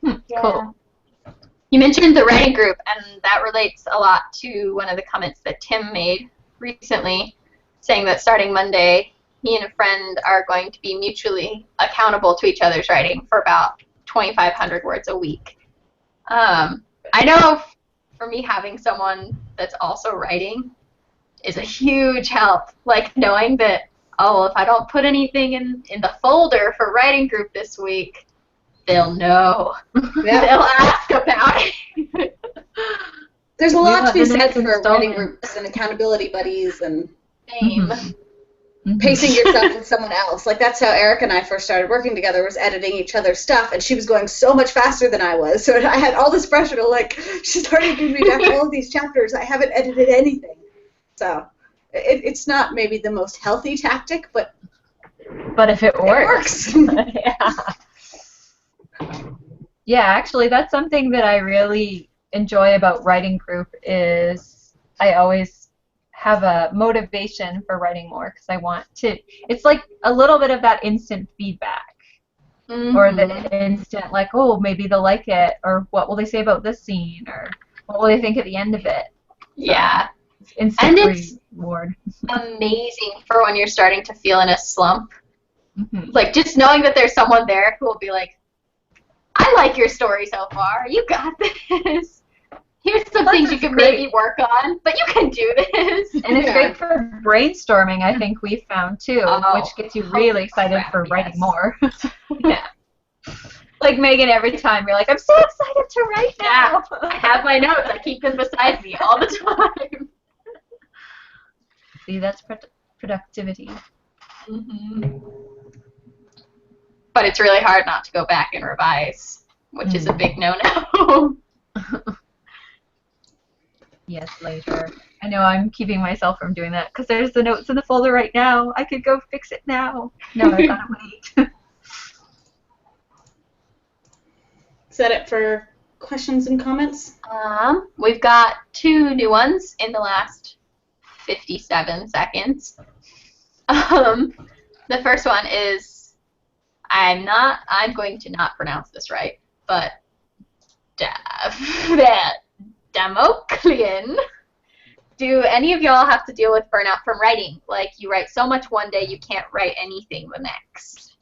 Cool. You mentioned the writing group, and that relates a lot to one of the comments that Tim made recently, saying that starting Monday, he and a friend are going to be mutually accountable to each other's writing for about 2,500 words a week. I know for me, having someone that's also writing is a huge help. Like knowing that, oh, if I don't put anything in the folder for writing group this week, they'll know. Yeah. They'll ask about it. There's a lot to be said for writing groups and accountability buddies and pacing yourself with someone else. Like that's how Eric and I first started working together, was editing each other's stuff, and she was going so much faster than I was. So I had all this pressure to like, she's already giving me back all of these chapters. I haven't edited anything. So it's not maybe the most healthy tactic, but if it works. Yeah. Yeah, actually, that's something that I really enjoy about writing group is I always have a motivation for writing more because I want to. It's like a little bit of that instant feedback, or the instant like, oh, maybe they'll like it, or what will they say about this scene, or what will they think at the end of it. Yeah. So, instant and it's reward. Amazing for when you're starting to feel in a slump. Like just knowing that there's someone there who will be like, I like your story so far. You got this. here's some things you can maybe work on, but you can do this. And it's great for brainstorming, I think we've found, too, which gets you really excited for writing more. Yeah. Like Megan, every time you're like, I'm so excited to write now. Yeah, I have my notes. I keep them beside me all the time. See, that's productivity. Mm-hmm. But it's really hard not to go back and revise, which is a big no-no. Yes, later. I know I'm keeping myself from doing that because there's the notes in the folder right now. I could go fix it now. No, I gotta wait. Is that it for questions and comments? We've got 2 new ones in the last 57 seconds. The first one is, I'm going to not pronounce this right, but Damoclean. Do any of y'all have to deal with burnout from writing? Like, you write so much one day you can't write anything the next.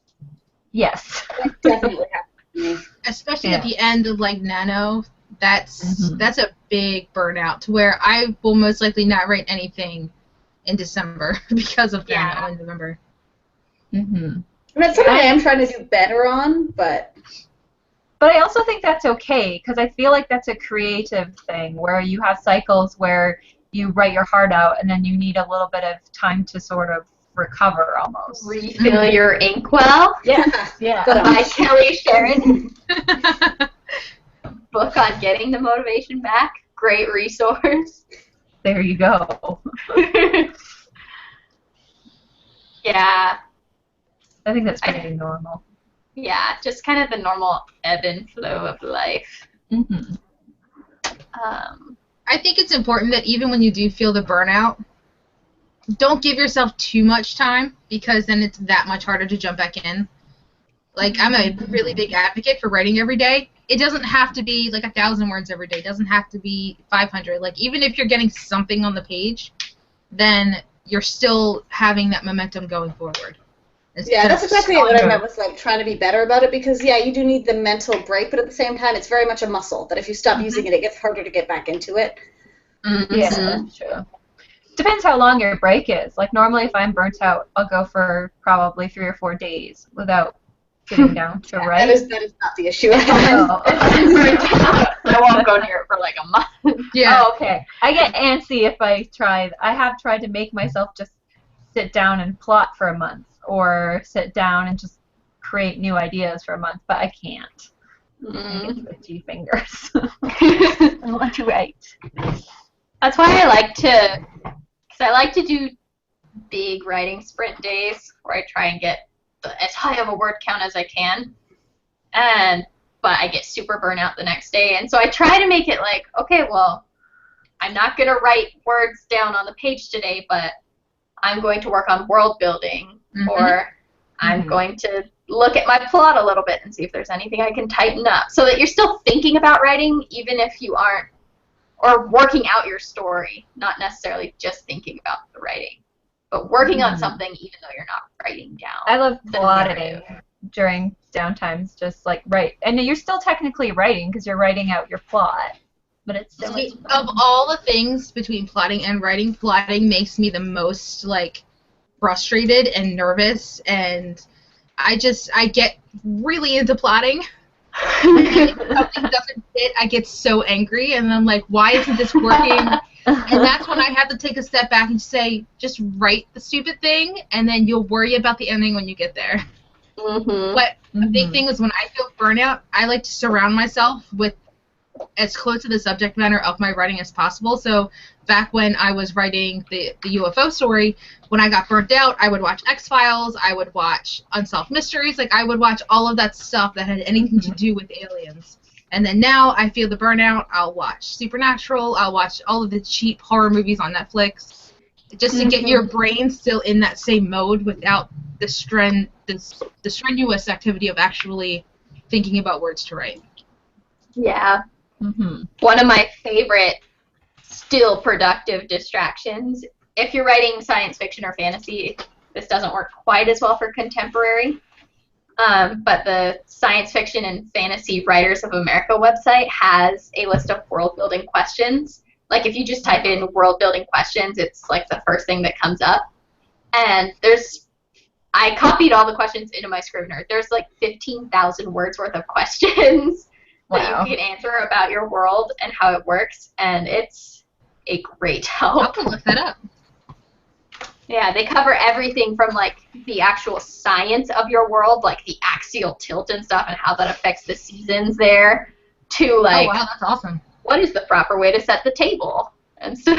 Yes. That definitely happens to me. Especially at the end of like Nano, that's a big burnout to where I will most likely not write anything in December because of Nano in November. And that's something I am trying to do better on, but I also think that's okay because I feel like that's a creative thing where you have cycles where you write your heart out and then you need a little bit of time to sort of recover almost. Refill your inkwell. Yeah. By Kelly Sharon. Book on getting the motivation back. Great resource. There you go. Yeah. I think that's pretty normal. Yeah, just kind of the normal ebb and flow of life. I think it's important that even when you do feel the burnout, don't give yourself too much time because then it's that much harder to jump back in. Like, I'm a really big advocate for writing every day. It doesn't have to be like 1,000 words every day. It doesn't have to be 500. Like, even if you're getting something on the page, then you're still having that momentum going forward. Yeah, that's exactly what I meant with like trying to be better about it because you do need the mental break, but at the same time, it's very much a muscle that if you stop using it, it gets harder to get back into it. Yeah, true. Depends how long your break is. Like normally, if I'm burnt out, I'll go for probably 3 or 4 days without sitting down to write. That is not the issue. I won't go near it for like a month. Yeah. Oh, okay. I get antsy if I try. I have tried to make myself just sit down and plot for a month, or sit down and just create new ideas for a month, but I can't. I get twitchy fingers. I want to write. That's why I like to do big writing sprint days where I try and get as high of a word count as I can, but I get super burnt out the next day, and so I try to make it like, okay, well, I'm not gonna write words down on the page today, but I'm going to work on world building, or I'm going to look at my plot a little bit and see if there's anything I can tighten up, so that you're still thinking about writing even if you aren't, or working out your story, not necessarily just thinking about the writing, but working on something even though you're not writing down. I love plotting during downtimes, just like write. And you're still technically writing because you're writing out your plot, but it's so much fun. Of all the things between plotting and writing, plotting makes me the most like frustrated and nervous, and I get really into plotting. And if something doesn't fit, I get so angry, and I'm like, why isn't this working? And that's when I have to take a step back and say, just write the stupid thing, and then you'll worry about the ending when you get there. But the big thing is when I feel burnout, I like to surround myself with as close to the subject matter of my writing as possible. So back when I was writing the UFO story, when I got burnt out, I would watch X-Files, I would watch Unsolved Mysteries, like I would watch all of that stuff that had anything to do with aliens. And then now I feel the burnout, I'll watch Supernatural, I'll watch all of the cheap horror movies on Netflix, just to get your brain still in that same mode without the strenuous activity of actually thinking about words to write. Yeah. One of my favorite still productive distractions, if you're writing science fiction or fantasy, this doesn't work quite as well for contemporary, But the Science Fiction and Fantasy Writers of America website has a list of world-building questions. Like, if you just type in world-building questions, it's, like, the first thing that comes up. And I copied all the questions into my Scrivener. There's, like, 15,000 words worth of questions that you can answer about your world and how it works, and it's a great help. I'll have to look that up. Yeah, they cover everything from, like, the actual science of your world, like the axial tilt and stuff and how that affects the seasons there, to, like, oh, wow, that's awesome. What is the proper way to set the table and stuff.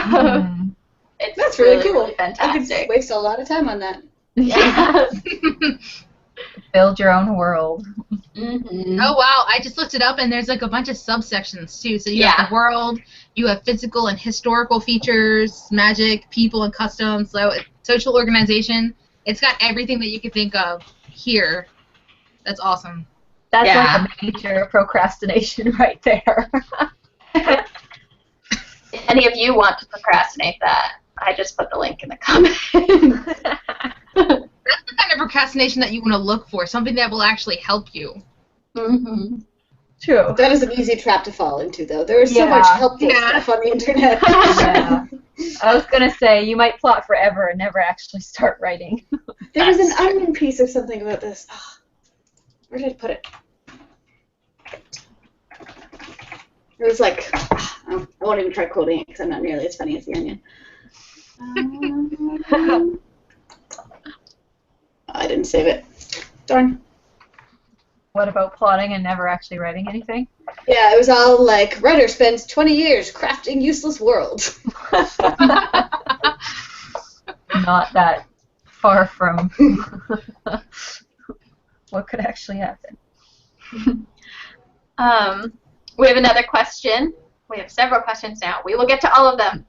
That's really cool. Really fantastic. I could waste a lot of time on that. Yeah. Build your own world. Mm-hmm. Oh, wow. I just looked it up, and there's, like, a bunch of subsections, too. So you have the world, you have physical and historical features, magic, people and customs, social organization. It's got everything that you could think of here. That's awesome. That's like a major procrastination right there. If any of you want to procrastinate that, I just put the link in the comments. That's the kind of procrastination that you want to look for, something that will actually help you. Mm-hmm. True. That is an easy trap to fall into, though. There is so much helpful stuff on the internet. Yeah. I was going to say, you might plot forever and never actually start writing. There was an onion piece of something about this. Oh, where did I put it? It was like, I won't even try quoting it because I'm not nearly as funny as the onion. I didn't save it. Darn. What about plotting and never actually writing anything? Yeah, it was all like, writer spends 20 years crafting useless worlds. Not that far from what could actually happen. We have another question. We have several questions now. We will get to all of them.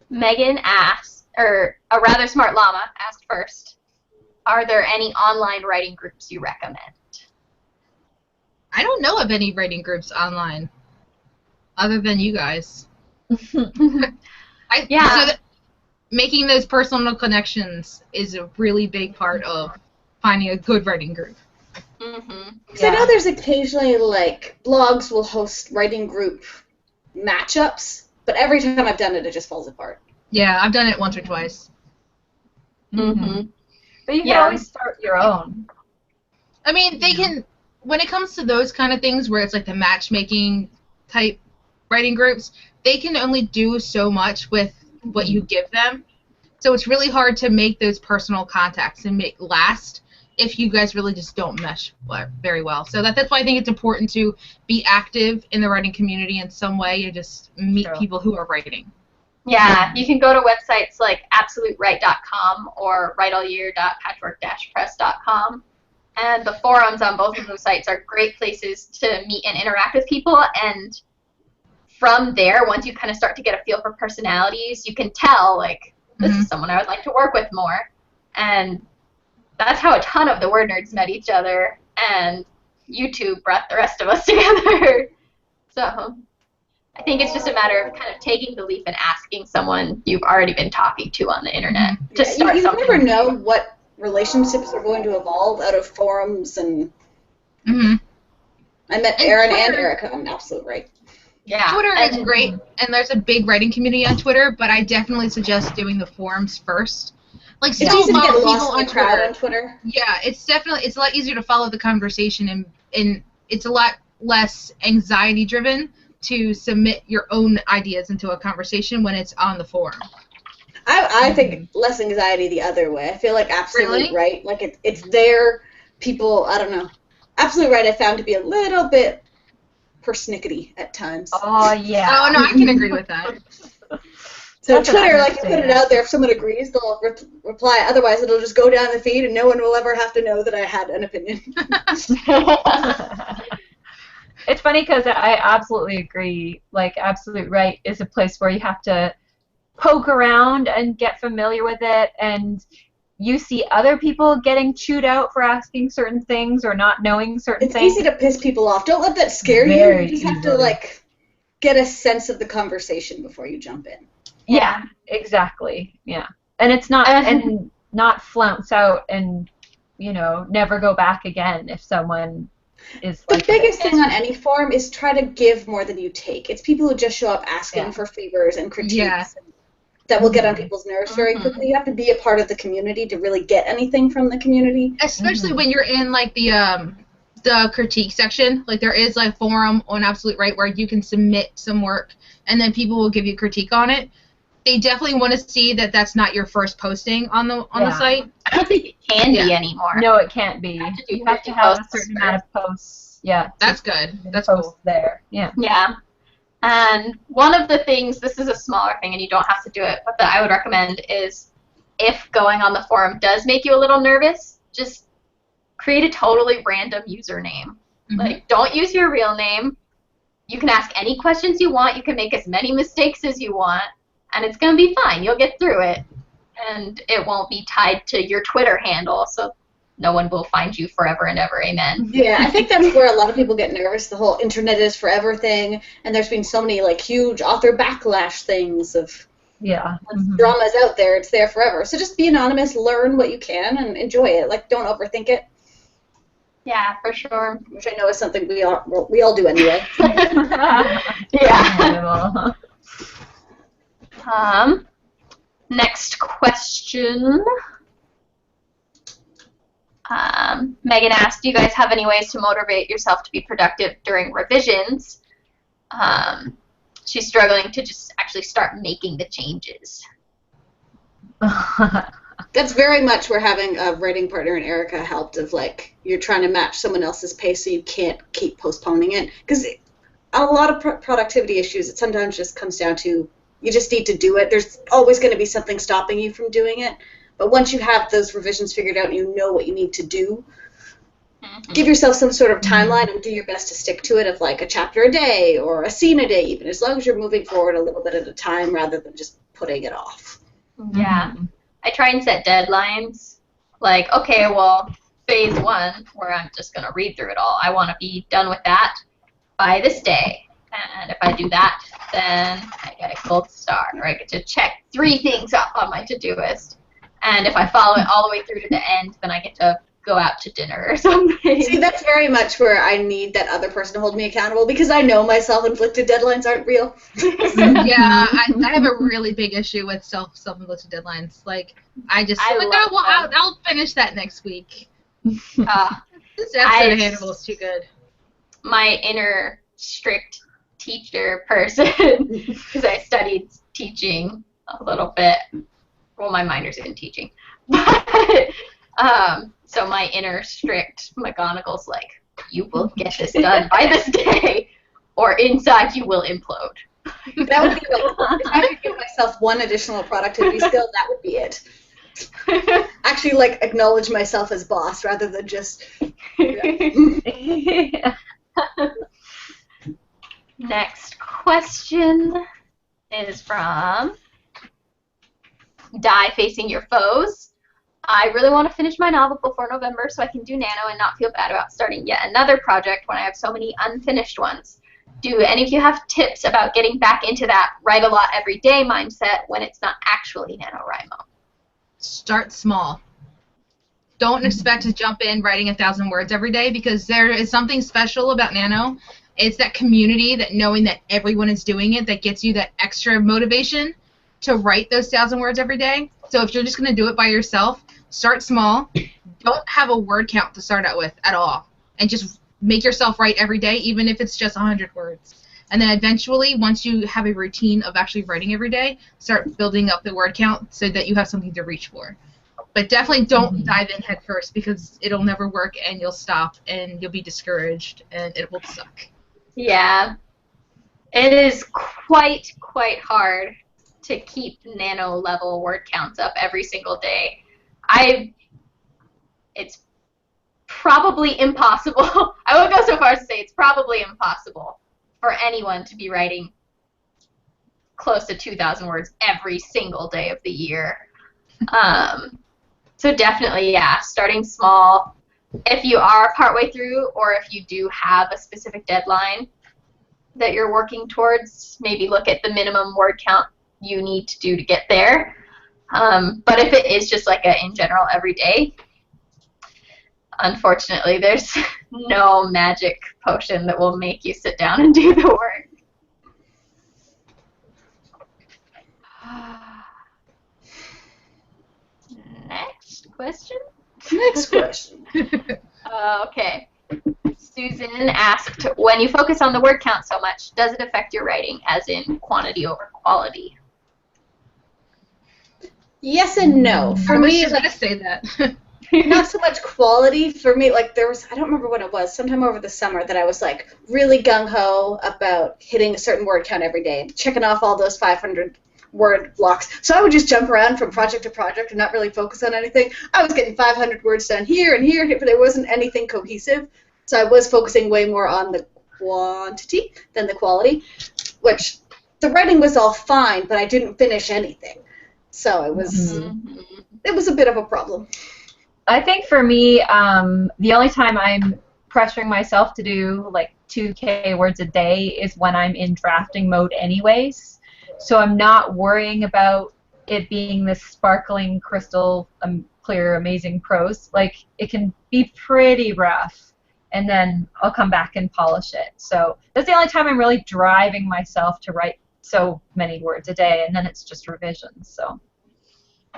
Megan asked, or a rather smart llama asked first, are there any online writing groups you recommend? I don't know of any writing groups online, other than you guys. Making those personal connections is a really big part of finding a good writing group. Mm-hmm. I know there's occasionally, like, blogs will host writing group matchups, but every time I've done it, it just falls apart. Yeah, I've done it once or twice. Mm-hmm. But you can always start your own. I mean, they can, when it comes to those kind of things where it's like the matchmaking type writing groups, they can only do so much with what you give them. So it's really hard to make those personal contacts and make last if you guys really just don't mesh very well. So that's why I think it's important to be active in the writing community in some way and just meet people who are writing. Yeah, you can go to websites like absolutewrite.com or writeallyear.patchwork-press.com. And the forums on both of those sites are great places to meet and interact with people. And from there, once you kind of start to get a feel for personalities, you can tell, like, this is someone I would like to work with more. And that's how a ton of the WordNerds met each other, and YouTube brought the rest of us together. So I think it's just a matter of kind of taking the leap and asking someone you've already been talking to on the internet to start something. You never know what relationships are going to evolve out of forums, and I met Aaron and Erica on Absolute Right. Yeah. Twitter is great, and there's a big writing community on Twitter, but I definitely suggest doing the forums first. Like, it's easy to get lost in the crowd on Twitter. Yeah, it's a lot easier to follow the conversation, and it's a lot less anxiety driven to submit your own ideas into a conversation when it's on the forum. I think less anxiety the other way. I feel like Absolute Right, like it's there. People, I don't know. Absolute Right I found to be a little bit persnickety at times. Oh, yeah. Oh, no, I can agree with that. So Twitter, like, you put it out there, if someone agrees, they'll reply. Otherwise, it'll just go down the feed, and no one will ever have to know that I had an opinion. It's funny because I absolutely agree. Like, Absolute Right is a place where you have to poke around and get familiar with it, and you see other people getting chewed out for asking certain things or not knowing certain things. It's easy to piss people off. Don't let that scare you. You just have to, like, get a sense of the conversation before you jump in. Yeah, exactly. Yeah, and it's not and not flounce out and never go back again if someone is The like biggest thing on any forum is try to give more than you take. It's people who just show up asking for favors and critiques that will get on people's nerves very quickly. You have to be a part of the community to really get anything from the community. Especially when you're in like the critique section. Like there is like a forum on Absolute Right where you can submit some work and then people will give you critique on it. They definitely want to see that that's not your first posting on the site. I don't think it can be anymore. No, it can't be. You have to have a certain amount of posts. Yeah. That's good. That's cool. There. Yeah. Yeah. And one of the things, this is a smaller thing and you don't have to do it, but that I would recommend is if going on the forum does make you a little nervous, just create a totally random username. Like, don't use your real name. You can ask any questions you want. You can make as many mistakes as you want. And it's going to be fine. You'll get through it. And it won't be tied to your Twitter handle, so no one will find you forever and ever. Amen. Yeah, I think that's where a lot of people get nervous, the whole internet is forever thing. And there's been so many, like, huge author backlash things of dramas out there. It's there forever. So just be anonymous, learn what you can, and enjoy it. Like, don't overthink it. Yeah, for sure. Which I know is something we all do anyway. Yeah. Next question. Megan asked, do you guys have any ways to motivate yourself to be productive during revisions? She's struggling to just actually start making the changes. That's very much where having a writing partner in Erica helped, of like you're trying to match someone else's pace so you can't keep postponing it. Because a lot of productivity issues, it sometimes just comes down to you just need to do it. There's always going to be something stopping you from doing it. But once you have those revisions figured out and you know what you need to do, give yourself some sort of timeline and do your best to stick to it, of like a chapter a day or a scene a day even, as long as you're moving forward a little bit at a time rather than just putting it off. Yeah. I try and set deadlines. Like, okay, well, phase 1, where I'm just going to read through it all, I want to be done with that by this day. And if I do that, then I get a gold star, or I get to check 3 things off on my to-do list. And if I follow it all the way through to the end, then I get to go out to dinner or something. See, that's very much where I need that other person to hold me accountable, because I know my self-inflicted deadlines aren't real. Yeah, I have a really big issue with self-inflicted deadlines. Like, I'll finish that next week. This episode of Hannibal is too good. My inner strict teacher person, because I studied teaching a little bit. Well, my minor's in teaching. But, so my inner strict McGonagall's like, you will get this done by this day, or inside you will implode. That would be like, if I could give myself one additional productivity skill, that would be it. Actually, like, acknowledge myself as boss rather than just... Yeah. Next question is from Die Facing Your Foes. I really want to finish my novel before November so I can do Nano and not feel bad about starting yet another project when I have so many unfinished ones. Do any of you have tips about getting back into that write a lot every day mindset when it's not actually NaNoWriMo? Start small. Don't expect to jump in writing 1,000 words every day, because there is something special about Nano. It's that community, that knowing that everyone is doing it, that gets you that extra motivation to write those 1,000 words every day. So if you're just going to do it by yourself, start small. Don't have a word count to start out with at all. And just make yourself write every day, even if it's just 100 words. And then eventually, once you have a routine of actually writing every day, start building up the word count so that you have something to reach for. But definitely don't dive in head first, because it'll never work and you'll stop and you'll be discouraged and it will suck. Yeah. It is quite hard to keep nano level word counts up every single day. It's probably impossible. I would go so far as to say it's probably impossible for anyone to be writing close to 2,000 words every single day of the year. So definitely, yeah, starting small. If you are partway through, or if you do have a specific deadline that you're working towards, maybe look at the minimum word count you need to do to get there. But if it is just like a in general every day, Unfortunately, there's no magic potion that will make you sit down and do the work. Next question? Next question. Okay. Susan asked, when you focus on the word count so much, does it affect your writing, as in quantity over quality? Yes and no. For me, I was going to say that. not so much quality. For me, like, there was, I don't remember when it was, sometime over the summer that I was, like, really gung-ho about hitting a certain word count every day, checking off all those 500 word blocks. So I would just jump around from project to project and not really focus on anything. I was getting 500 words done here and here, but there wasn't anything cohesive. So I was focusing way more on the quantity than the quality, which the writing was all fine, but I didn't finish anything. So it was a bit of a problem. I think for me, the only time I'm pressuring myself to do like 2K words a day is when I'm in drafting mode anyways. So I'm not worrying about it being this sparkling, crystal, clear, amazing prose. Like, it can be pretty rough, and then I'll come back and polish it. So that's the only time I'm really driving myself to write so many words a day, and then it's just revisions. So.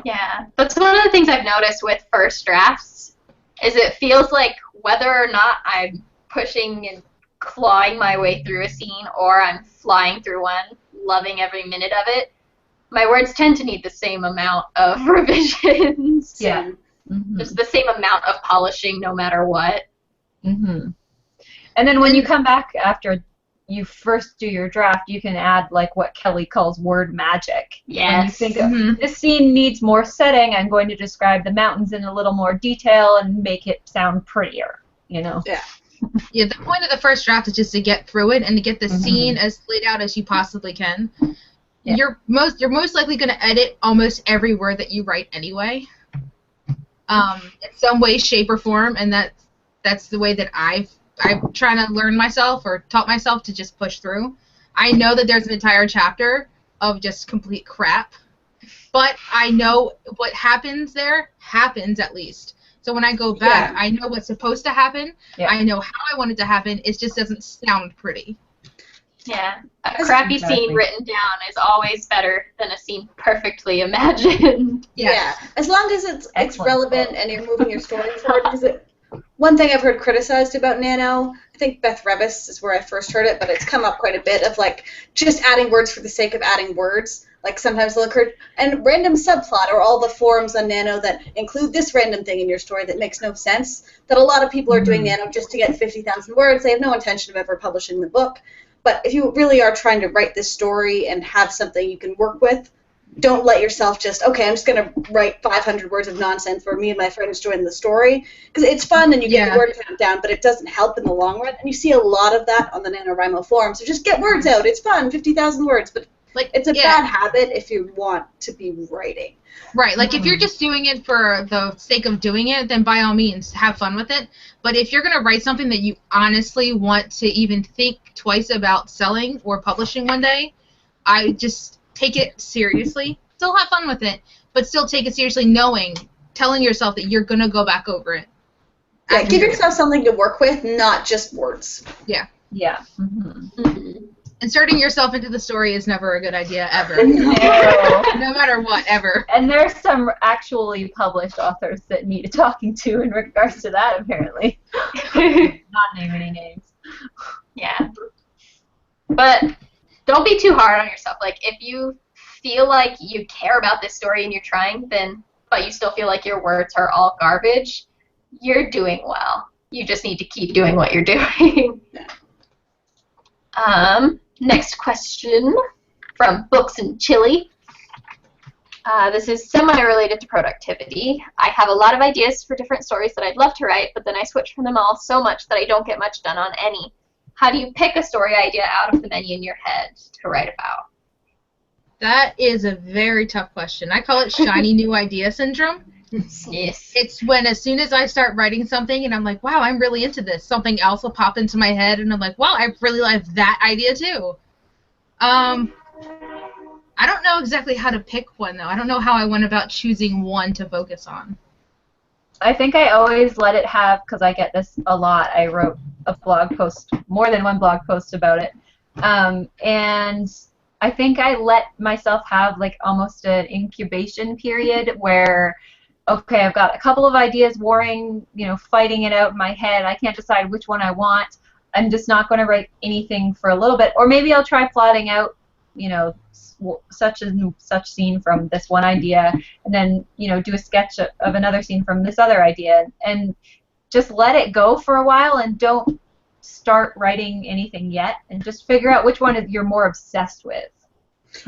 Yeah, that's one of the things I've noticed with first drafts, is it feels like whether or not I'm pushing and clawing my way through a scene or I'm flying through one, loving every minute of it, my words tend to need the same amount of revisions. Yeah. Just the same amount of polishing no matter what. And then when you come back after you first do your draft, you can add like what Kelly calls word magic. Yes. When you think of, this scene needs more setting, I'm going to describe the mountains in a little more detail and make it sound prettier, you know? Yeah. Yeah, the point of the first draft is just to get through it and to get the scene as laid out as you possibly can. Yeah. You're most likely going to edit almost every word that you write anyway, in some way, shape, or form, and that's the way that I'm trying to learn myself or taught myself to just push through. I know that there's an entire chapter of just complete crap, but I know what happens there happens at least. So when I go back, I know what's supposed to happen. Yeah. I know how I want it to happen. It just doesn't sound pretty. Yeah, a crappy scene written down is always better than a scene perfectly imagined. Yeah, as long as it's relevant and you're moving your story forward. Because one thing I've heard criticized about Nano, I think Beth Revis is where I first heard it, but it's come up quite a bit, of like just adding words for the sake of adding words. Like sometimes they'll occur, and random subplot, or all the forums on Nano that include this random thing in your story that makes no sense, that a lot of people are doing Nano just to get 50,000 words. They have no intention of ever publishing the book. But if you really are trying to write this story and have something you can work with, don't let yourself just, okay, I'm just going to write 500 words of nonsense where me and my friends join the story. Because it's fun and you get the word count down, but it doesn't help in the long run. And you see a lot of that on the NaNoWriMo forum. So just get words out. It's fun, 50,000 words. But like, it's a bad habit if you want to be writing. Right, like if you're just doing it for the sake of doing it, then by all means, have fun with it. But if you're going to write something that you honestly want to even think twice about selling or publishing one day, I just take it seriously. Still have fun with it, but still take it seriously, telling yourself that you're going to go back over it. Yeah, give yourself something to work with, not just words. Yeah. Yeah. Inserting yourself into the story is never a good idea, ever. No matter what, ever. And there's some actually published authors that need talking to in regards to that, apparently. Not name any names. Yeah. But don't be too hard on yourself. Like, if you feel like you care about this story and you're trying, but you still feel like your words are all garbage, you're doing well. You just need to keep doing what you're doing. Next question from Books and Chili. This is semi-related to productivity. I have a lot of ideas for different stories that I'd love to write, but then I switch from them all so much that I don't get much done on any. How do you pick a story idea out of the many in your head to write about? That is a very tough question. I call it shiny new idea syndrome. Yes. It's when as soon as I start writing something and I'm like, wow, I'm really into this, something else will pop into my head and I'm like, wow, I really like that idea too. I don't know exactly how to pick one though. I don't know how I went about choosing one to focus on. I think I always let it have, because I get this a lot. I wrote a blog post, more than one blog post about it. And I think I let myself have like almost an incubation period where, okay, I've got a couple of ideas warring, fighting it out in my head. I can't decide which one I want. I'm just not going to write anything for a little bit. Or maybe I'll try plotting out, such and such scene from this one idea, and then, do a sketch of another scene from this other idea, and just let it go for a while and don't start writing anything yet, and just figure out which one you're more obsessed with.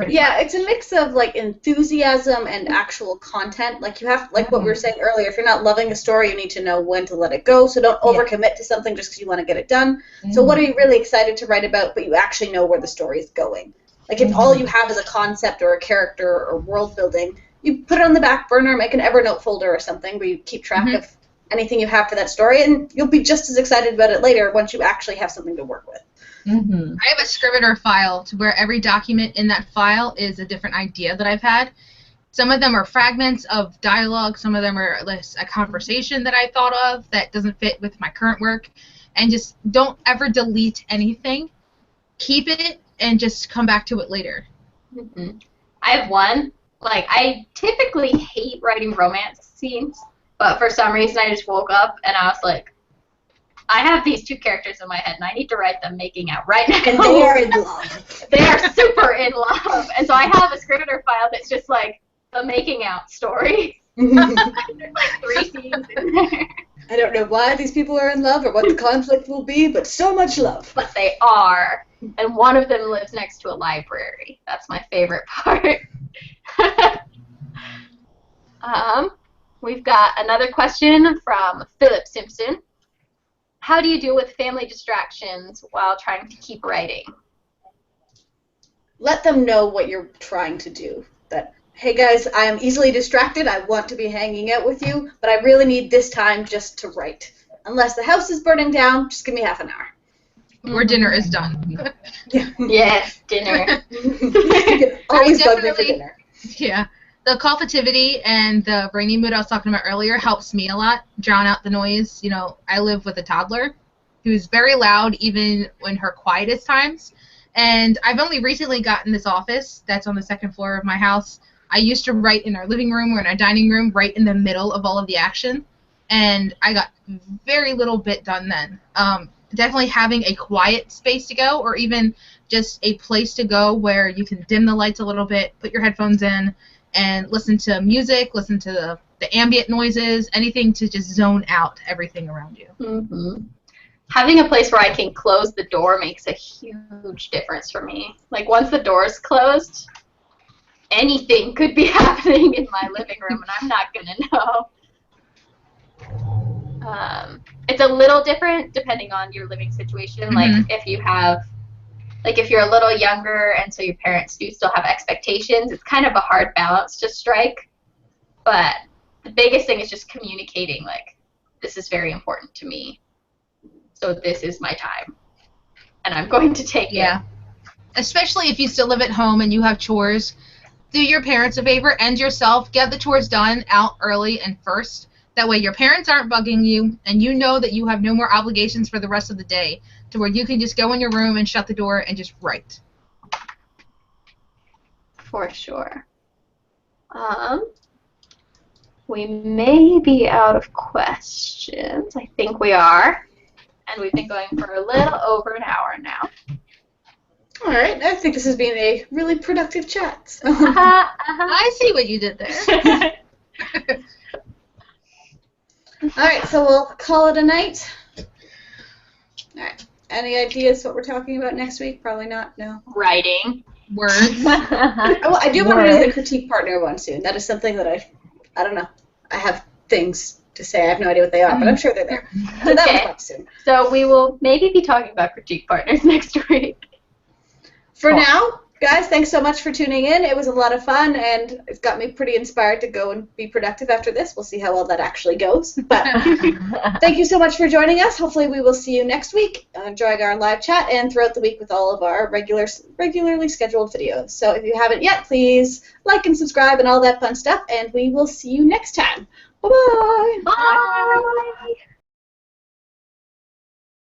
Yeah, it's a mix of like enthusiasm and actual content. Like you have, like what we were saying earlier, if you're not loving a story, you need to know when to let it go. So don't overcommit to something just because you want to get it done. So what are you really excited to write about, but you actually know where the story is going? Like if all you have is a concept or a character or world building, you put it on the back burner, make an Evernote folder or something where you keep track of anything you have for that story, and you'll be just as excited about it later once you actually have something to work with. I have a Scrivener file to where every document in that file is a different idea that I've had. Some of them are fragments of dialogue. Some of them are a conversation that I thought of that doesn't fit with my current work. And just don't ever delete anything. Keep it and just come back to it later. I have one. Like, I typically hate writing romance scenes, but for some reason I just woke up and I was like, I have these two characters in my head, and I need to write them making out right now. And they are in love. They are super in love. And so I have a Scrivener file that's just like the making out story. There's like 3 scenes in there. I don't know why these people are in love or what the conflict will be, but so much love. But they are. And one of them lives next to a library. That's my favorite part. We've got another question from Philip Simpson. How do you deal with family distractions while trying to keep writing? Let them know what you're trying to do. That, hey guys, I am easily distracted. I want to be hanging out with you, but I really need this time just to write. Unless the house is burning down, just give me half an hour. Or dinner is done. Yes, dinner. You can always bug me for dinner. Yeah. The call-fativity and the rainy mood I was talking about earlier helps me a lot, drown out the noise. I live with a toddler who's very loud even in her quietest times. And I've only recently gotten this office that's on the 2nd floor of my house. I used to write in our living room or in our dining room right in the middle of all of the action. And I got very little bit done then. Definitely having a quiet space to go, or even just a place to go where you can dim the lights a little bit, put your headphones in, and listen to music, listen to the ambient noises, anything to just zone out everything around you. Having a place where I can close the door makes a huge difference for me. Like, once the door's closed, anything could be happening in my living room, and I'm not going to know. It's a little different depending on your living situation. Like, if you're a little younger and so your parents do still have expectations, it's kind of a hard balance to strike. But the biggest thing is just communicating, like, this is very important to me. So this is my time. And I'm going to take it. Especially if you still live at home and you have chores. Do your parents a favor and yourself. Get the chores done out early and first. That way your parents aren't bugging you, and you know that you have no more obligations for the rest of the day, to where you can just go in your room and shut the door and just write. For sure. We may be out of questions. I think we are. And we've been going for a little over an hour now. All right. I think this has been a really productive chat. I see what you did there. All right, so we'll call it a night. All right. Any ideas what we're talking about next week? Probably not. No. Writing. Words. Well, I do want to do the critique partner one soon. That is something that I don't know. I have things to say. I have no idea what they are, but I'm sure they're there. So that will come soon. So we will maybe be talking about critique partners next week. For now, Guys, thanks so much for tuning in. It was a lot of fun, and it's got me pretty inspired to go and be productive after this. We'll see how well that actually goes. But thank you so much for joining us. Hopefully we will see you next week during our live chat and throughout the week with all of our regularly scheduled videos. So if you haven't yet, please like and subscribe and all that fun stuff, and we will see you next time. Bye-bye. Bye.